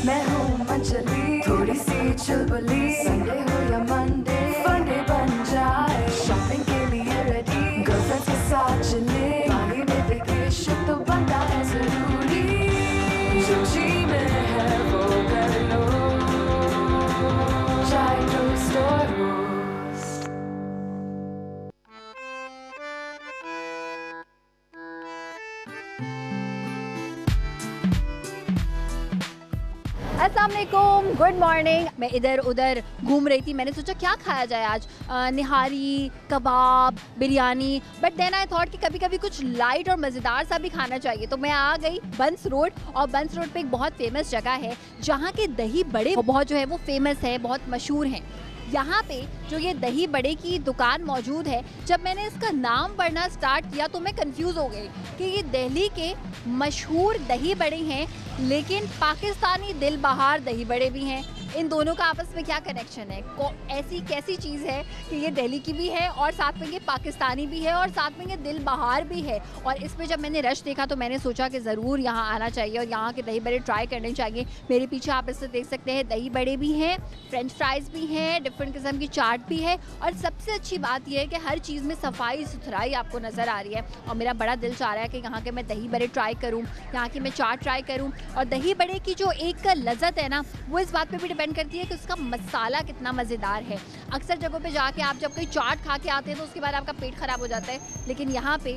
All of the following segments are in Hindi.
मैं हूँ मंचली, थोड़ी सी चुलबुली, संडे हो या मंडे, फंडे बन जाए, शॉपिंग के लिए रेडी, गर्लफ्रेंड्स के साथ चले, बाली में वेकेशन तो बनता है जरूरी, जो जी में है वो कर लो, चाहे टोस्ट और रोस्ट। अस्सलाम वालेकुम, गुड मॉर्निंग। मैं इधर उधर घूम रही थी, मैंने सोचा क्या खाया जाए आज, nihari, kebab, biryani, but then I thought कि कभी कभी कुछ लाइट और मज़ेदार सा भी खाना चाहिए। तो मैं आ गई बंस रोड, और बंस रोड पे एक बहुत फेमस जगह है जहाँ के दही बड़े बहुत जो है वो फेमस है, बहुत मशहूर हैं। यहाँ पे जो ये दही बड़े की दुकान मौजूद है, जब मैंने इसका नाम पढ़ना स्टार्ट किया तो मैं कंफ्यूज हो गई कि ये दिल्ली के मशहूर दही बड़े हैं, लेकिन पाकिस्तानी दिल बहार दही बड़े भी हैं। इन दोनों का आपस में क्या कनेक्शन है? ऐसी कैसी चीज़ है कि ये दिल्ली की भी है और साथ में ये पाकिस्तानी भी है और साथ में ये दिल बहार भी है? और इसमें जब मैंने रश देखा तो मैंने सोचा कि ज़रूर यहाँ आना चाहिए और यहाँ के दही बड़े ट्राई करने चाहिए। मेरे पीछे आप इससे देख सकते हैं, दही बड़े भी हैं, फ्रेंच फ्राइज़ भी हैं, डिफरेंट किस्म की चाट भी है, और सबसे अच्छी बात यह है कि हर चीज़ में सफाई सुथराई आपको नज़र आ रही है। और मेरा बड़ा दिल चाह रहा है कि यहाँ के मैं दही बड़े ट्राई करूँ, यहाँ की मैं चाट ट्राई करूँ। और दही बड़े की जो एक लज़्ज़त है ना, वो इस बात पे भी डिपेंड करती है कि उसका मसाला कितना मज़ेदार है। अक्सर जगहों पे जाके आप जब कोई चाट खा के आते हैं तो उसके बाद आपका पेट ख़राब हो जाता है, लेकिन यहाँ पे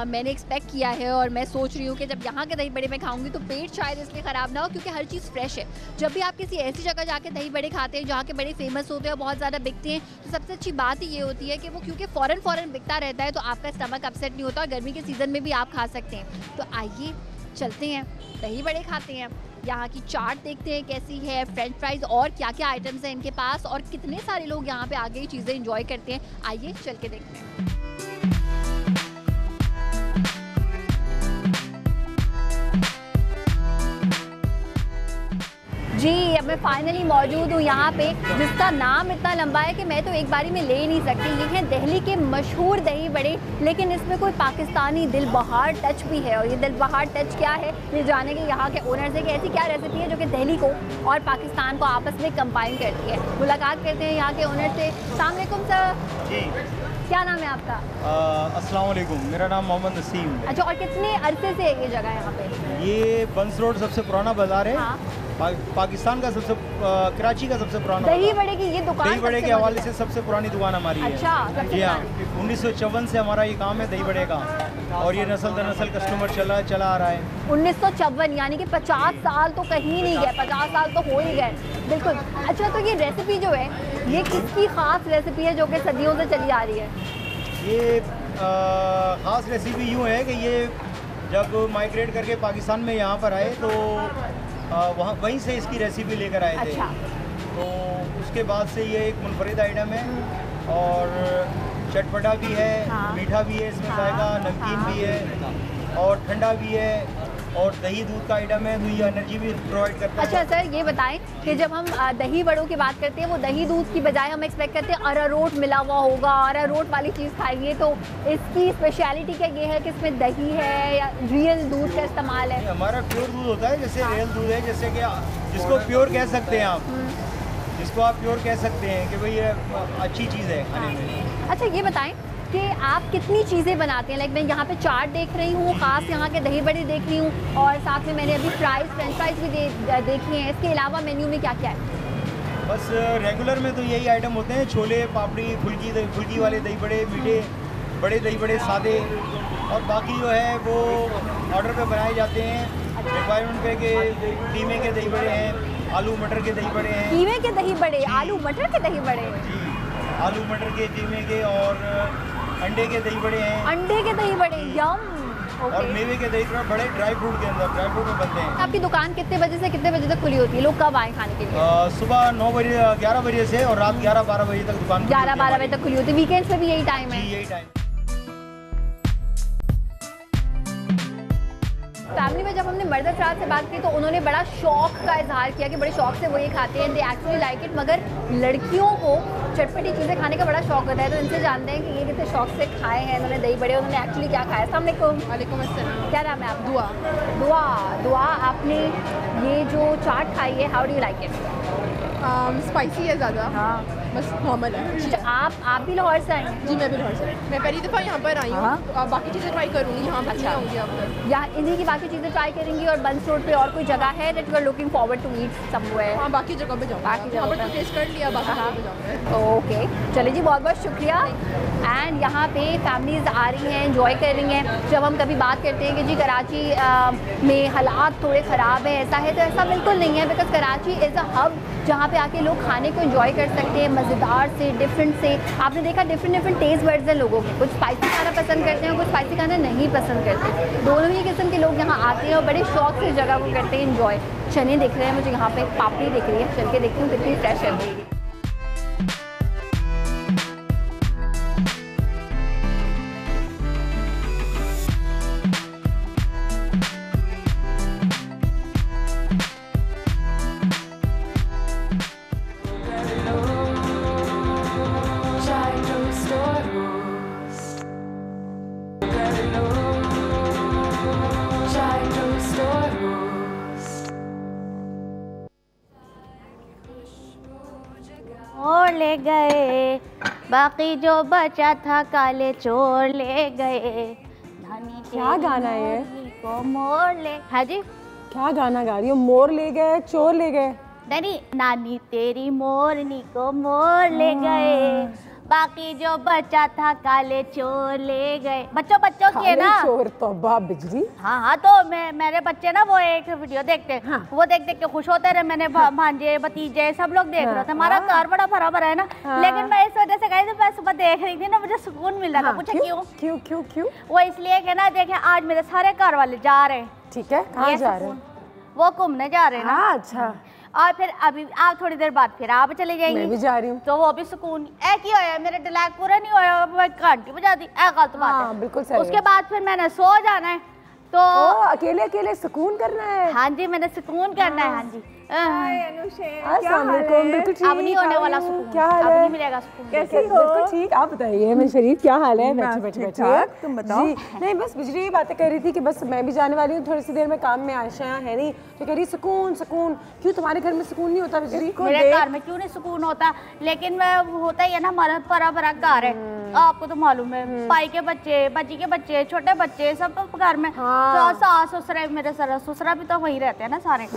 मैंने एक्सपेक्ट किया है और मैं सोच रही हूँ कि जब यहाँ के दही बड़े मैं खाऊंगी तो पेट शायद इसलिए ख़राब ना हो, क्योंकि हर चीज़ फ्रेश है। जब भी आप किसी ऐसी जगह जाके दही बड़े खाते हैं जहाँ के बड़े फेमस होते हैं और बहुत ज़्यादा बिकते हैं, तो सबसे अच्छी बात ही ये होती है कि वो क्योंकि फ़ौरन बिकता रहता है तो आपका स्टमक अपसेट नहीं होता, और गर्मी के सीज़न में भी आप खा सकते हैं। तो आइए चलते हैं, दही बड़े खाते हैं, यहाँ की चाट देखते हैं कैसी है, फ्रेंच फ्राइज़ और क्या क्या आइटम्स हैं इनके पास, और कितने सारे लोग यहाँ पे आके ये चीज़ें एंजॉय करते हैं। आइए चल के देखते हैं। जी, अब मैं फाइनली मौजूद हूँ यहाँ पे, जिसका नाम इतना लंबा है कि मैं तो एक बारी में ले ही नहीं सकती। ये है दिल्ली के मशहूर दही बड़े, लेकिन इसमें कोई पाकिस्तानी दिल बहार टच भी है। और ये दिल बहार टच क्या है, ये जानेंगे यहाँ के ओनर से कि ऐसी क्या रेसिपी है जो कि दिल्ली को और पाकिस्तान को आपस में कंबाइन करती है। मुलाकात करते हैं यहाँ के ओनर से। अस्सलाम वालेकुम सर। जी, क्या नाम है आपका? अस्सलाम वालेकुम, मेरा नाम मोहम्मद नसीम। अच्छा, और कितने अरसे से है ये जगह यहाँ पे? ये बंस रोड सबसे पुराना बाज़ार है। हाँ। पाकिस्तान का सबसे कराची का सबसे पुराना दही बड़े की ये दुकान, दही बड़े के हवाले से सबसे पुरानी दुकान हमारी है। अच्छा, जी हाँ, 1954 से हमारा ये काम है दही बड़े का, और ये नस्ल दर नस्ल कस्टमर चला आ रहा है। 1954 यानी कि 50 साल तो कहीं नहीं गए, 50 साल तो हो ही गए। बिल्कुल। अच्छा, तो ये रेसिपी जो है, ये किसकी ख़ास रेसिपी है जो कि सदियों से चली आ रही है? ये ख़ास रेसिपी यूँ है कि ये जब माइग्रेट करके पाकिस्तान में यहाँ पर आए तो वहीं से इसकी रेसिपी लेकर आए थे। अच्छा। तो उसके बाद से ये एक मुनफरिद आइटम है, और चटपटा भी है, हाँ। मीठा भी है, इसमें जाएगा, नमकीन हाँ। भी है और ठंडा भी है, और दही दूध का आइटम है, तो ये एनर्जी भी प्रोवाइड करता है। अच्छा सर, ये बताएं कि जब हम दही बड़ों की बात करते हैं, वो दही दूध की बजाय हम एक्सपेक्ट करते हैं अरारोट मिला हुआ होगा, अरारोट वाली चीज़ खाएंगे, तो इसकी स्पेशलिटी क्या ये है कि इसमें दही है या रियल दूध का इस्तेमाल है? हमारा प्योर दूध होता है, जैसे रियल दूध है, जैसे कि जिसको प्योर कह सकते हैं आप, जिसको आप प्योर कह सकते हैं कि भाई ये अच्छी चीज़ है खाने में। अच्छा, ये बताएं कि आप कितनी चीज़ें बनाते हैं? लाइक मैं यहाँ पे चाट देख रही हूँ, ख़ास यहाँ के दही बड़े देख रही हूँ, और साथ में मैंने अभी फ्रेंच फ्राइज़ भी देखी हैं। इसके अलावा मेन्यू में क्या क्या है? बस रेगुलर में तो यही आइटम होते हैं, छोले, पापड़ी, फुल्की वाले दही बड़े, मीठे बड़े दही बड़े सादे, और बाकी जो है वो ऑर्डर पे बनाए जाते हैं रिक्वायरमेंट पे के कीमे के दही बड़े हैं, आलू मटर के दही बड़े हैं। कीमे के दही बड़े, आलू मटर के दही बड़े? जी, आलू मटर के, कीमे के और अंडे के दही बड़े हैं। अंडे के दही बड़े, यम। और मेवे के दही बड़े ड्राई फ्रूट के अंदर, ड्राई फ्रूट में बनते हैं। आपकी दुकान कितने बजे से कितने बजे तक खुली होती है? लोग कब आए खाने के लिए? सुबह 9 बजे 11 बजे से, और रात 11-12 बजे तक दुकान 11-12 बजे तक खुली होती है। वीकेंड्स में भी यही टाइम है? जी, यही टाइम। फैमिली में जब हमने मर्द अफराद से बात की तो उन्होंने बड़ा शौक का इजहार किया कि बड़े शौक से वो ये खाते हैं, दे एक्चुअली लाइक इट। मगर लड़कियों को चटपटी चीज़ें खाने का बड़ा शौक होता है, तो इनसे जानते हैं कि ये कितने शौक से खाए हैं इन्होंने दही बड़े, उन्होंने एक्चुअली क्या खाया। अस्सलाम वालेकुम। वालेकुम अस्सलाम। क्या नाम है आप? दुआ। दुआ, दुआ, आपने ये जो चाट खाई है, how do you like it? Spicy है ज़्यादा, हाँ, बस नॉर्मल है। अच्छा, आप भी लाहौर से आए हैं? जी मैं भी लाहौर से, मैं पहली दफ़ा यहाँ पर आई हाँ। हूँ। बाकी चीज़ें ट्राई करूँगी, यहाँ पर नहीं आऊँगी अब तक। या इन्हीं की बाकी चीज़ें ट्राई करेंगी? और बंस रोड पे और कोई जगह है that you are looking forward to eat somewhere? हाँ, बाकी जगह पे जाऊँगी। बाकी यहाँ पर जगह तो पे। टेस्ट कर लिया, बाकी जगह पे जाऊँगी। ओके, चलिए जी, बहुत बहुत शुक्रिया। एंड यहाँ पे फैमिलीज़ आ रही हैं, एंजॉय कर रही हैं। जब हम कभी बात करते हैं कि जी कराची में हालात थोड़े ख़राब हैं, ऐसा है, तो ऐसा बिल्कुल नहीं है। Because Karachi is a hub जहाँ पे आके लोग खाने को एंजॉय कर सकते हैं, मज़ेदार से, डिफरेंट से। आपने देखा डिफरेंट टेस्ट बर्ड्स हैं लोगों के, कुछ स्पाइसी खाना पसंद करते हैं, कुछ स्पाइसी खाना नहीं पसंद करते। दोनों ही किस्म के लोग यहाँ आते हैं और बड़े शौक से इस जगह को करते हैं एंजॉय। चने दिख रहे हैं मुझे यहाँ पे, पापड़ी दिख रही है, चल के देखती हूँ कितनी फ्रेश है। Chai toast or roast. Chai toast or roast. और ले गए बाकी जो बचा था काले चोर ले गए। नानी क्या गाना है ये? मोरनी को मोर ले, हाँ जी क्या गाना गा रही हो? मोर ले गए, चोर ले गए? नहीं, नानी तेरी मोरनी को मोर ले गए, बाकी जो बचा था काले चोर ले गए। बच्चों की है ना? काले चोर तौबा बिजली। हाँ, तो मेरे बच्चे ना वो एक वीडियो देखते हैं, हाँ। वो देख के खुश होते रहे। मैंने भांजे भतीजे सब लोग देख रहे थे। हमारा घर बड़ा भरा भरा है ना, लेकिन मैं इस वजह से गई थी, मैं सुबह देख रही थी ना, मुझे सुकून मिल रहा था। पूछा क्यों? वो इसलिए कि ना देखे आज मेरे सारे घर वाले जा रहे हैं। ठीक है, कहाँ जा रहे हैं? वो घूमने जा रहे हैं ना। हाँ, अच्छा। और फिर अभी आप थोड़ी देर बाद फिर आप चले जाएंगे। मैं भी जा रही हूँ। तो वो भी सुकून एक ही होया, मेरे डिलैक पूरा नहीं होया, मैं घंटी बजा दी, गलत बात है। हाँ, बिल्कुल सही उसके है। बाद फिर मैंने सो जाना है, तो अकेले अकेले सुकून करना है। हाँ जी, मैंने सुकून करना है। हाँ जी, अस्सलाम वालेकुम। बिल्कुल ठीक। अब नहीं होने वाला how are you? सुकून, क्या हाल अब है? नहीं मिलेगा सुकून। कैसी हो? बिल्कुल ठीक। आप बताइए, मैं शरीफ, क्या हाल है? बैठिए। तुम बताओ। जी, नहीं बस बिजली बातें कर रही थी कि बस मैं भी जाने वाली हूँ थोड़ी सी देर में, काम में आयशा है नहीं, तो कह रही सुकून। क्यों तुम्हारे घर में सुकून नहीं होता बिजली? मेरे घर में क्यों नहीं सुकून होता, लेकिन मैं होता ही है ना, हमारा बड़ा बड़ा घर है, आपको तो मालूम है। भाई के बच्चे, बाजी के बच्चे, छोटे बच्चे सब तो घर में। तो सास ससुरे, मेरे ससुरा भी तो वहीं रहते हैं ना सारे।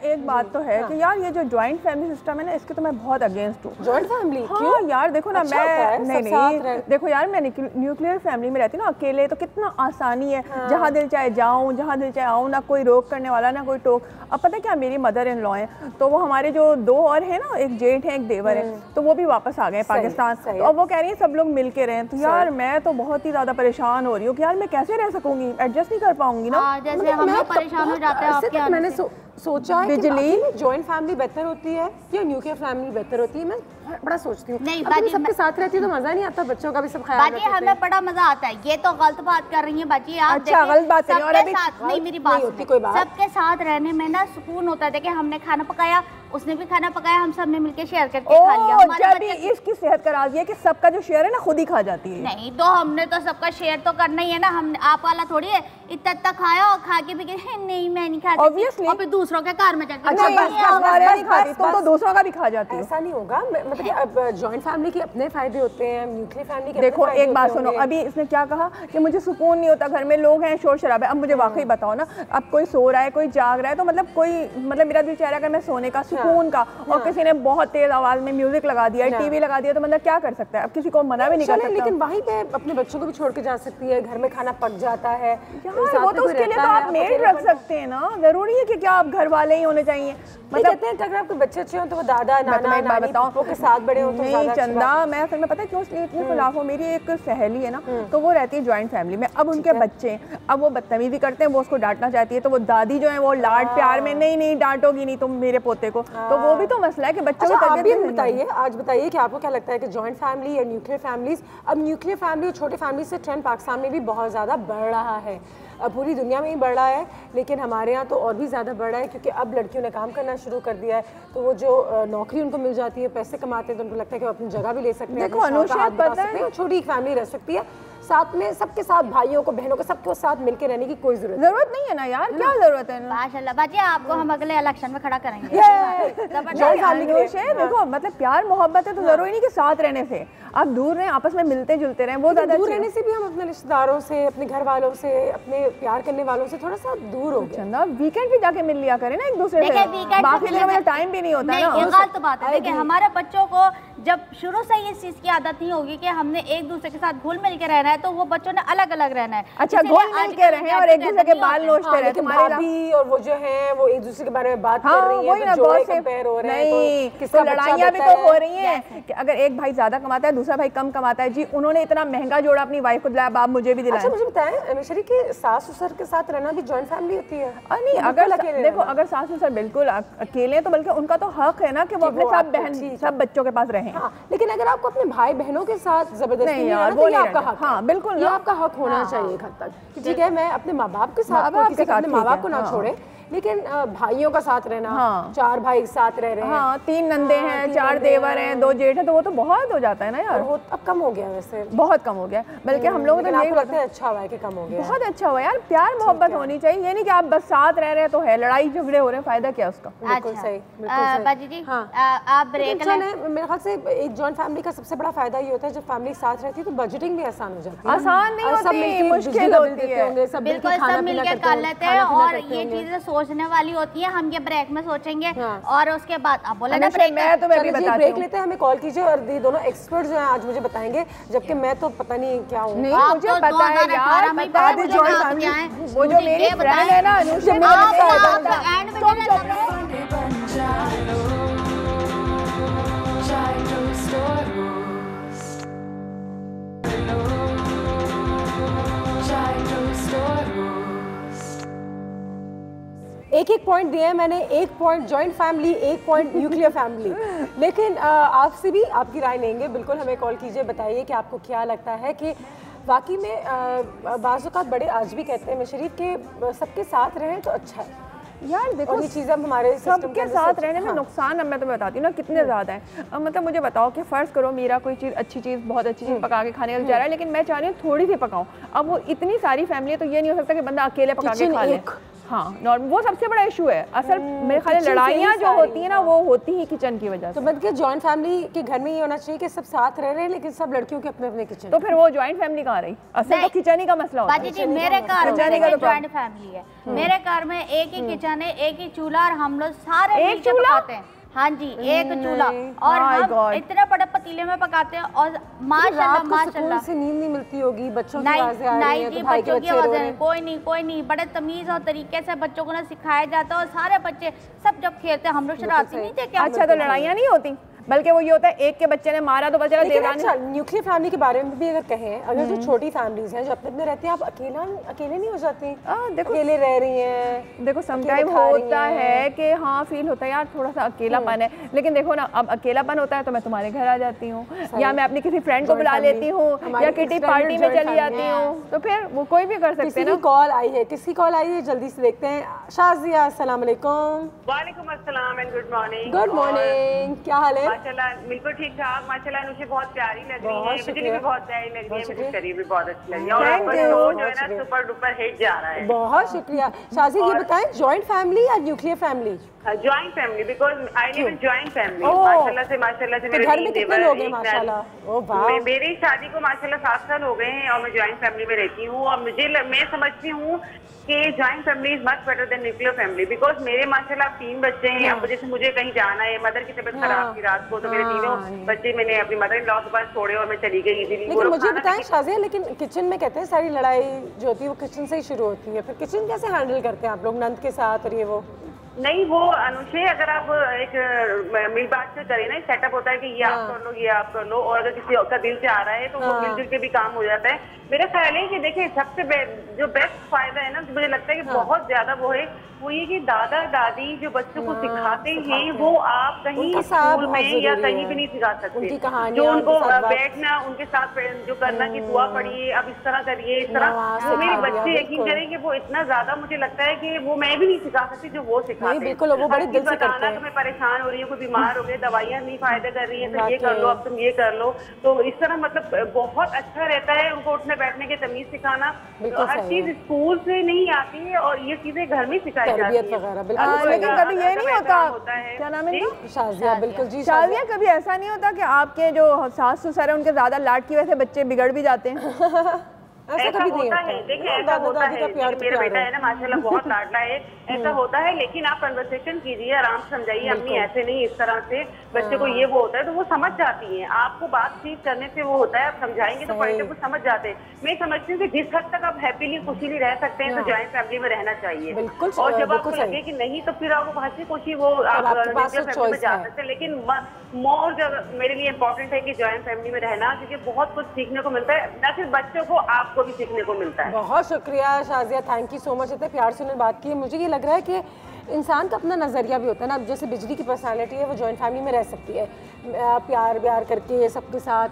एक बात तो है कि यार ये जो जॉइंट फैमिली सिस्टम है ना, इसके तो मैं बहुत अगेंस्ट हूँ। Joint family? हाँ यार देखो ना, अच्छा होता है, मैं सब साथ रहे। देखो यार, मैं न्यूक्लियर फैमिली में रहती हूँ ना, अकेले तो कितना आसानी है। जहाँ दिल चाहे जाऊँ, जहाँ दिल चाहे आऊँ, ना कोई रोक करने वाला, ना कोई टोक। अब पता है क्या, मेरी मदर इन लॉ है, तो वो हमारे जो दो और है ना, एक जेठ है, एक देवर है, तो वो भी वापस आ गए पाकिस्तान। तो अब वो कह रही है सब लोग मिल के रहें। तो यार मैं तो बहुत ही ज्यादा परेशान हो रही हूँ कि यार मैं कैसे रह सकूंगी, एडजस्ट नहीं कर पाऊंगी ना। जैसे हम लोग परेशान हो जाते हैं आपके आने मैंने से। सोचा है बिजली कि जॉइंट फैमिली बेहतर होती है या न्यूक्लियर फैमिली बेहतर होती है। मैं बड़ा सोचती हूँ। नहीं, अब तुम सबके साथ रहती है तो मजा नहीं आता, बच्चों का भी सब ख्याल बाजी रखते हैं। हमें बड़ा मजा आता है। ये तो गलत बात कर रही है बाजी आप। अच्छा, गलत बात नहीं। और सबके अभी साथ नहीं, मेरी नहीं बात होती सुनिए। कोई बात। सबके साथ रहने में ना सुकून होता है। देखिए हमने खाना पकाया, उसने भी खाना पकाया, हम सब ने मिलकर शेयर करके खा लिया। हमारे जब बच्चे इसकी सेहत का राज ये है कि सबका जो शेयर है ना खुद ही खा जाती है। नहीं, तो हमने तो सबका शेयर तो करना ही है ना। हम आप वाला थोड़ी है इतना खाया और खा के भी नहीं मैं नहीं खा सकती, Obviously। और फिर दूसरों के घर में जाकर अच्छा, नहीं, बस, हमारे बस, नहीं खाती, बस, तुम तो बस। दूसरों का भी खा जाती हो। ऐसा नहीं होगा। मतलब कि अब जॉइंट फैमिली के अपने फायदे होते हैं, न्यूक्लियर फैमिली के देखो अपने फायदे एक बात होते सुनो, होंगे। अभी इसने क्या कहा कि मुझे सुकून नहीं होता, घर में लोग हैं, शोर शराबा है। अब मुझे वाकई बताओ ना, अब कोई सो रहा है, कोई जाग रहा है, तो मतलब मेरा दिल चाह रहा है कि मैं सोने का, सुकून का, और किसी ने बहुत तेज आवाज में म्यूजिक लगा दिया, टीवी लगा दिया, तो मतलब क्या कर सकता है? अब किसी को मना भी नहीं कर चले, सकता। लेकिन वहीं पे अपने बच्चों को भी छोड़ के जा सकती है, घर में खाना पक जाता है यार वो तो उसके लिए तो आप मेड रख सकते हैं ना, जरूरी है कि क्या आप घर वाले ही होने चाहिए? मतलब कहते हैं कि अगर आपके बच्चे अच्छे हो तो वो दादा नाना नानी पापा के साथ बड़े हो तो नहीं ज़्यादा अच्छी चंदा, बात मैं असल में पता है क्यों इसलिए इतनी खिलाफ हूँ। मेरी एक सहेली है ना, तो वो रहती है जॉइंट फैमिली में। अब उनके बच्चे हैं, अब वो बदतमीजी करते हैं, वो उसको डांटना चाहती है, तो वो दादी जो है वो लाड प्यार में नहीं डांटोगी नहीं तुम मेरे पोते को। तो वो भी तो मसला है कि बच्चों अच्छा, की आप भी तबीयत बताइए, आज बताइए कि आपको क्या लगता है कि जॉइंट फैमिली या न्यूक्लियर फैमिलीज? अब न्यूक्लियर फैमिली और छोटे फैमिली से ट्रेंड पाकिस्तान में भी बहुत ज़्यादा बढ़ रहा है, अब पूरी दुनिया में ही बढ़ रहा है, लेकिन हमारे यहाँ तो और भी ज़्यादा बढ़ रहा है क्योंकि अब लड़कियों ने काम करना शुरू कर दिया है। तो वो जो नौकरी उनको मिल जाती है, पैसे कमाते हैं, तो उनको लगता है कि वो अपनी जगह भी ले सकते हैं, देखो अनुषा, पता है छोटी एक फैमिली रह सकती है, साथ में सबके साथ, भाइयों को बहनों को सबके साथ मिलकर रहने की कोई जरूरत नहीं है ना यार, क्या जरूरत है? माशाल्लाह बाजी, आपको हम अगले इलेक्शन में खड़ा करेंगे। देखो मतलब प्यार मोहब्बत है तो जरूरी नहीं कि साथ रहने से आप दूर रहें, आपस में मिलते जुलते रहें, वो ज्यादा दूर रहने से भी हम अपने रिश्तेदारों से, अपने घर वालों से, अपने प्यार करने वालों से थोड़ा सा दूर हो गए। वीकेंड भी जाके मिल लिया करें ना एक दूसरे से, बाकी दिनों में टाइम भी नहीं होता ना। ये गलत बात है। देखिए हमारे बच्चों को जब शुरू से इस चीज की आदत नहीं होगी कि हमने एक दूसरे के साथ घुल मिल के रहना है, तो वो बच्चों ने अलग अलग रहना है। अच्छा, घुल मिल के रहें और एक दूसरे के बाल नोचते रहे। तुम्हारे भाभी और वो जो है वो एक दूसरे के बारे में बात कर रही है, जोड़े कंपेयर हो रहे हैं, तो लड़ाइयाँ भी तो हो रही हैं कि अगर एक भाई ज्यादा कमाता है दूसरा भाई कम कमाता है, जी उन्होंने इतना महंगा जोड़ा अपनी वाइफ को दिलाया, आप मुझे भी दिलाया। अच्छा मुझे बताएं मिशरी की सास ससुर के साथ रहना भी जॉइंट फैमिली होती है? नहीं, अगर देखो अगर सास ससुर बिल्कुल अकेले तो बल्कि उनका तो हक है ना कि वो अपने साथ बहन सब बच्चों के पास रहें। लेकिन अगर आपको अपने भाई बहनों के साथ जबरदस्ती नहीं यार, वो आपका हक, हाँ बिल्कुल, ये आपका हक होना चाहिए एक हद तक। ठीक है, मैं अपने माँ बाप के साथ अपने माँ बाप को ना छोड़े, लेकिन भाइयों का साथ रहना, 4 भाई साथ रह रहे हैं, 3 नंदे हैं, 4 देवर हैं, 2 जेठ हैं, तो वो तो बहुत हो जाता है ना यार। अब कम हो गया, वैसे बहुत कम हो गया, बल्कि हम लोग तो यही लगता है अच्छा हुआ है कि कम हो गया। बहुत अच्छा हुआ यार, प्यार मोहब्बत होनी चाहिए, ये नहीं कि आप बस साथ रह रहे हैं तो है, लड़ाई झगड़े हो रहे हैं, फायदा क्या उसका। बिल्कुल सही, बाजी जी आप ब्रेक लें। मेरे ख्याल से एक जॉइंट फैमिली का सबसे बड़ा फायदा ये होता है जब फैमिली साथ रहती है तो बजटिंग भी आसान हो जाती है। आसान नहीं होती, मुश्किल होती है। बिल्कुल सब मिलकर कर लेते हैं और ये चीजें सोचने वाली होती है। हम ये ब्रेक में सोचेंगे और उसके बाद आप बोले ना ब्रेक, मैं तो भी बताती ब्रेक लेते हैं, हमें कॉल कीजिए और ये दोनों एक्सपर्ट जो हैं आज मुझे बताएंगे, जबकि मैं तो पता नहीं क्या हूँ। नहीं मुझे पता है यार, बता दे जॉइंट फैमिली, वो जो मेरी फ्रेंड है ना अनुषा, एक पॉइंट दिए हैं मैंने, 1 point joint family, 1 point nuclear family. लेकिन आपसे भी आपकी राय लेंगे, बिल्कुल हमें कॉल कीजिए, बताइए कि आपको क्या लगता है कि वाकई में बाज़ औक़ात बड़े आज भी कहते हैं मिशरी के सबके साथ रहें तो अच्छा है यार। देखो ये चीज़ें हमारे सबके साथ रहने में नुकसान, अब मैं तुम्हें बताती हूँ ना कितने ज़्यादा है। अब मतलब मुझे बताओ कि फ़र्ज़ करो मेरा कोई चीज़ अच्छी चीज़ बहुत अच्छी चीज़ पका के खाने का जा रहा है, लेकिन मैं चाह रही हूँ थोड़ी सी पकाऊँ। अब वो इतनी सारी फैमिली है तो ये नहीं हो सकता कि बंदा अकेले पका के खा ले। हाँ नॉर्मल, वो सबसे बड़ा इशू है असल। मेरे ख्याल लड़ाइयाँ जो होती है ना वो होती ही किचन की वजह से। तो बल्कि जॉइंट फैमिली के घर में ये होना चाहिए कि सब साथ रह रहे हैं लेकिन सब लड़कियों के अपने अपने किचन। तो फिर वो जॉइंट फैमिली कहाँ रही? असल तो किचन ही का मसला होता है। मेरे घर में जॉइंट फैमिली है, मेरे घर में एक ही किचन है, एक ही चूल्हा और हम लोग सारे एक चूल्हा पकाते हैं। हाँ जी, एक चूल्हा और हम इतने बड़े पतीले में पकाते हैं और माशाल्लाह माशाल्लाह से नींद नहीं मिलती होगी, बच्चों की आवाज़ें आ रही हैं, नहीं बच्चों की आवाज़ें कोई नहीं, बड़े तमीज़ और तरीके से बच्चों को ना सिखाया जाता है और सारे बच्चे सब जब खेलते हैं हम लोग शरारती नहीं थे क्या? अच्छा तो लड़ाइयाँ नहीं होती, बल्कि वो ये होता है एक के बच्चे ने मारा तो बच्चा देवरानी। अच्छा न्यूक्लियर फैमिली के बारे में भी अगर कहें, अगर जो छोटी फैमिलीज हैं जो अपने अपने रहती हैं, आप अकेले नहीं हो जाती? देखो अकेले रह रही हैं, देखो समटाइम होता है कि हाँ फील होता है यार थोड़ा सा अकेलापन है, लेकिन देखो ना अब अकेलापन होता है तो मैं तुम्हारे घर आ जाती हूँ या मैं अपनी किसी फ्रेंड को बुला लेती हूँ या किटी पार्टी में चली जाती हूँ, तो फिर वो कोई भी कर सकते हैं ना। कॉल आई है, किसकी कॉल आई है जल्दी से देखते हैं। शाजिया अस्सलाम वालेकुम। वालेकुम अस्सलाम and good morning. Good morning, क्या हाल है? माशाल्लाह बिल्कुल ठीक ठाक माशाल्लाह। अनुषा बहुत प्यारी लग रही है, मुझे भी बहुत प्यारी लग रही है, मुझे शरीर भी बहुत अच्छी लग रही है और आपका शो जो है ना सुपर डुपर हिट जा रहा है। बहुत शुक्रिया। शाजी ये बताएं जॉइंट फैमिली या nuclear family? Joint family, because I live in joint family. माशाल्लाह से मेरे घर में कितने लोग हैं? माशाल्लाह। ओह वाह। मेरी शादी को माशाल्लाह 7 साल हो गए हैं और मैं जॉइंट फैमिली में रहती हूँ और मैं समझती हूँ कि joint family is much better than nuclear family, because मेरे माशाल्लाह 3 बच्चे हैं। अब जैसे मुझे कहीं जाना है, मदर की तबीयत खराब थी रात को, तो मेरे तीनों बच्चे मैंने अपनी मदर इन लॉ के पास छोड़े और मैं चली गई इजीली। लेकिन मुझे बताएं शाजिया, लेकिन किचन में कहते हैं सारी लड़ाई जो होती है वो किचन से ही शुरू होती है, फिर किचन कैसे हैंडल करते हैं आप लोग नंद के साथ और ये वो? नहीं वो अनुषे, अगर आप एक मिल बात से करें ना, सेटअप होता है कि ये आप कर लो ये आप कर लो, और अगर किसी का दिल से आ रहा है तो वो मिलजुल के भी काम हो जाता है। मेरा ख्याल है कि देखिए सबसे जो बेस्ट फायदा है ना, मुझे लगता है कि बहुत ज्यादा वो है, वो ये कि दादा दादी जो बच्चों को सिखाते हैं वो आप कहीं स्कूल में या कहीं भी नहीं सिखा सकते। जो उनको बैठना, उनके साथ जो करना कि दुआ पढ़िए, अब इस तरह करिए, इस तरह, तो मेरे बच्चे यकीन करें कि वो इतना ज्यादा मुझे लगता है कि वो मैं भी नहीं सिखा सकती जो वो सिखा सिखाते हैं। बिल्कुल, वो बड़े दिल से करते हैं। मैं परेशान हो रही हूँ, कोई बीमार हो गए, दवाइयाँ नहीं फायदा कर रही है, तो ये कर लो, अब तुम ये कर लो। तो इस तरह मतलब बहुत अच्छा रहता है उनको उठने बैठने की तमीज सिखाना। हर चीज स्कूल से नहीं आती है और ये चीजें घर में सिखाई जाती है। लेकिन कभी ये नहीं होता, क्या नाम है शाजिया? बिल्कुल जी शाजिया, कभी ऐसा नहीं होता कि आपके जो सास ससुर है उनके ज्यादा लाड की वजह से बच्चे बिगड़ भी जाते हैं? ऐसा कभी होता है, देखिए ऐसा होता है, मेरा बेटा है ना माशाल्लाह बहुत लाडला है, ऐसा होता है, लेकिन आप कन्वर्सेशन कीजिए, आराम से समझाइए, अम्मी ऐसे नहीं, इस तरह से बच्चे को ये वो होता है, तो वो समझ जाती हैं। आपको बातचीत करने से वो होता है, आप समझाएंगे तो पॉइंट वो समझ जाते हैं। मैं समझती हूँ कि जिस हद तक आप हैप्पीली खुशीली रह सकते हैं तो जॉइंट फैमिली में रहना चाहिए, और जब आपको लगे कि नहीं तो फिर आप हंसी खुशी वो आप फैमिली में जा सकते हैं। लेकिन मोर मेरे लिए इम्पोर्टेंट है कि जॉइंट फैमिली में रहना, क्योंकि बहुत कुछ सीखने को मिलता है, न सिर्फ बच्चों को, आपको भी सीखने को मिलता है। बहुत शुक्रिया Shazia, thank you so much, इतने प्यार से उन्होंने बात की। मुझे ये लग रहा है कि इंसान का अपना नज़रिया भी होता है ना। जैसे बिजली की पर्सनालिटी है वो जॉइंट फैमिली में रह सकती है, प्यार व्यार करके सबके साथ,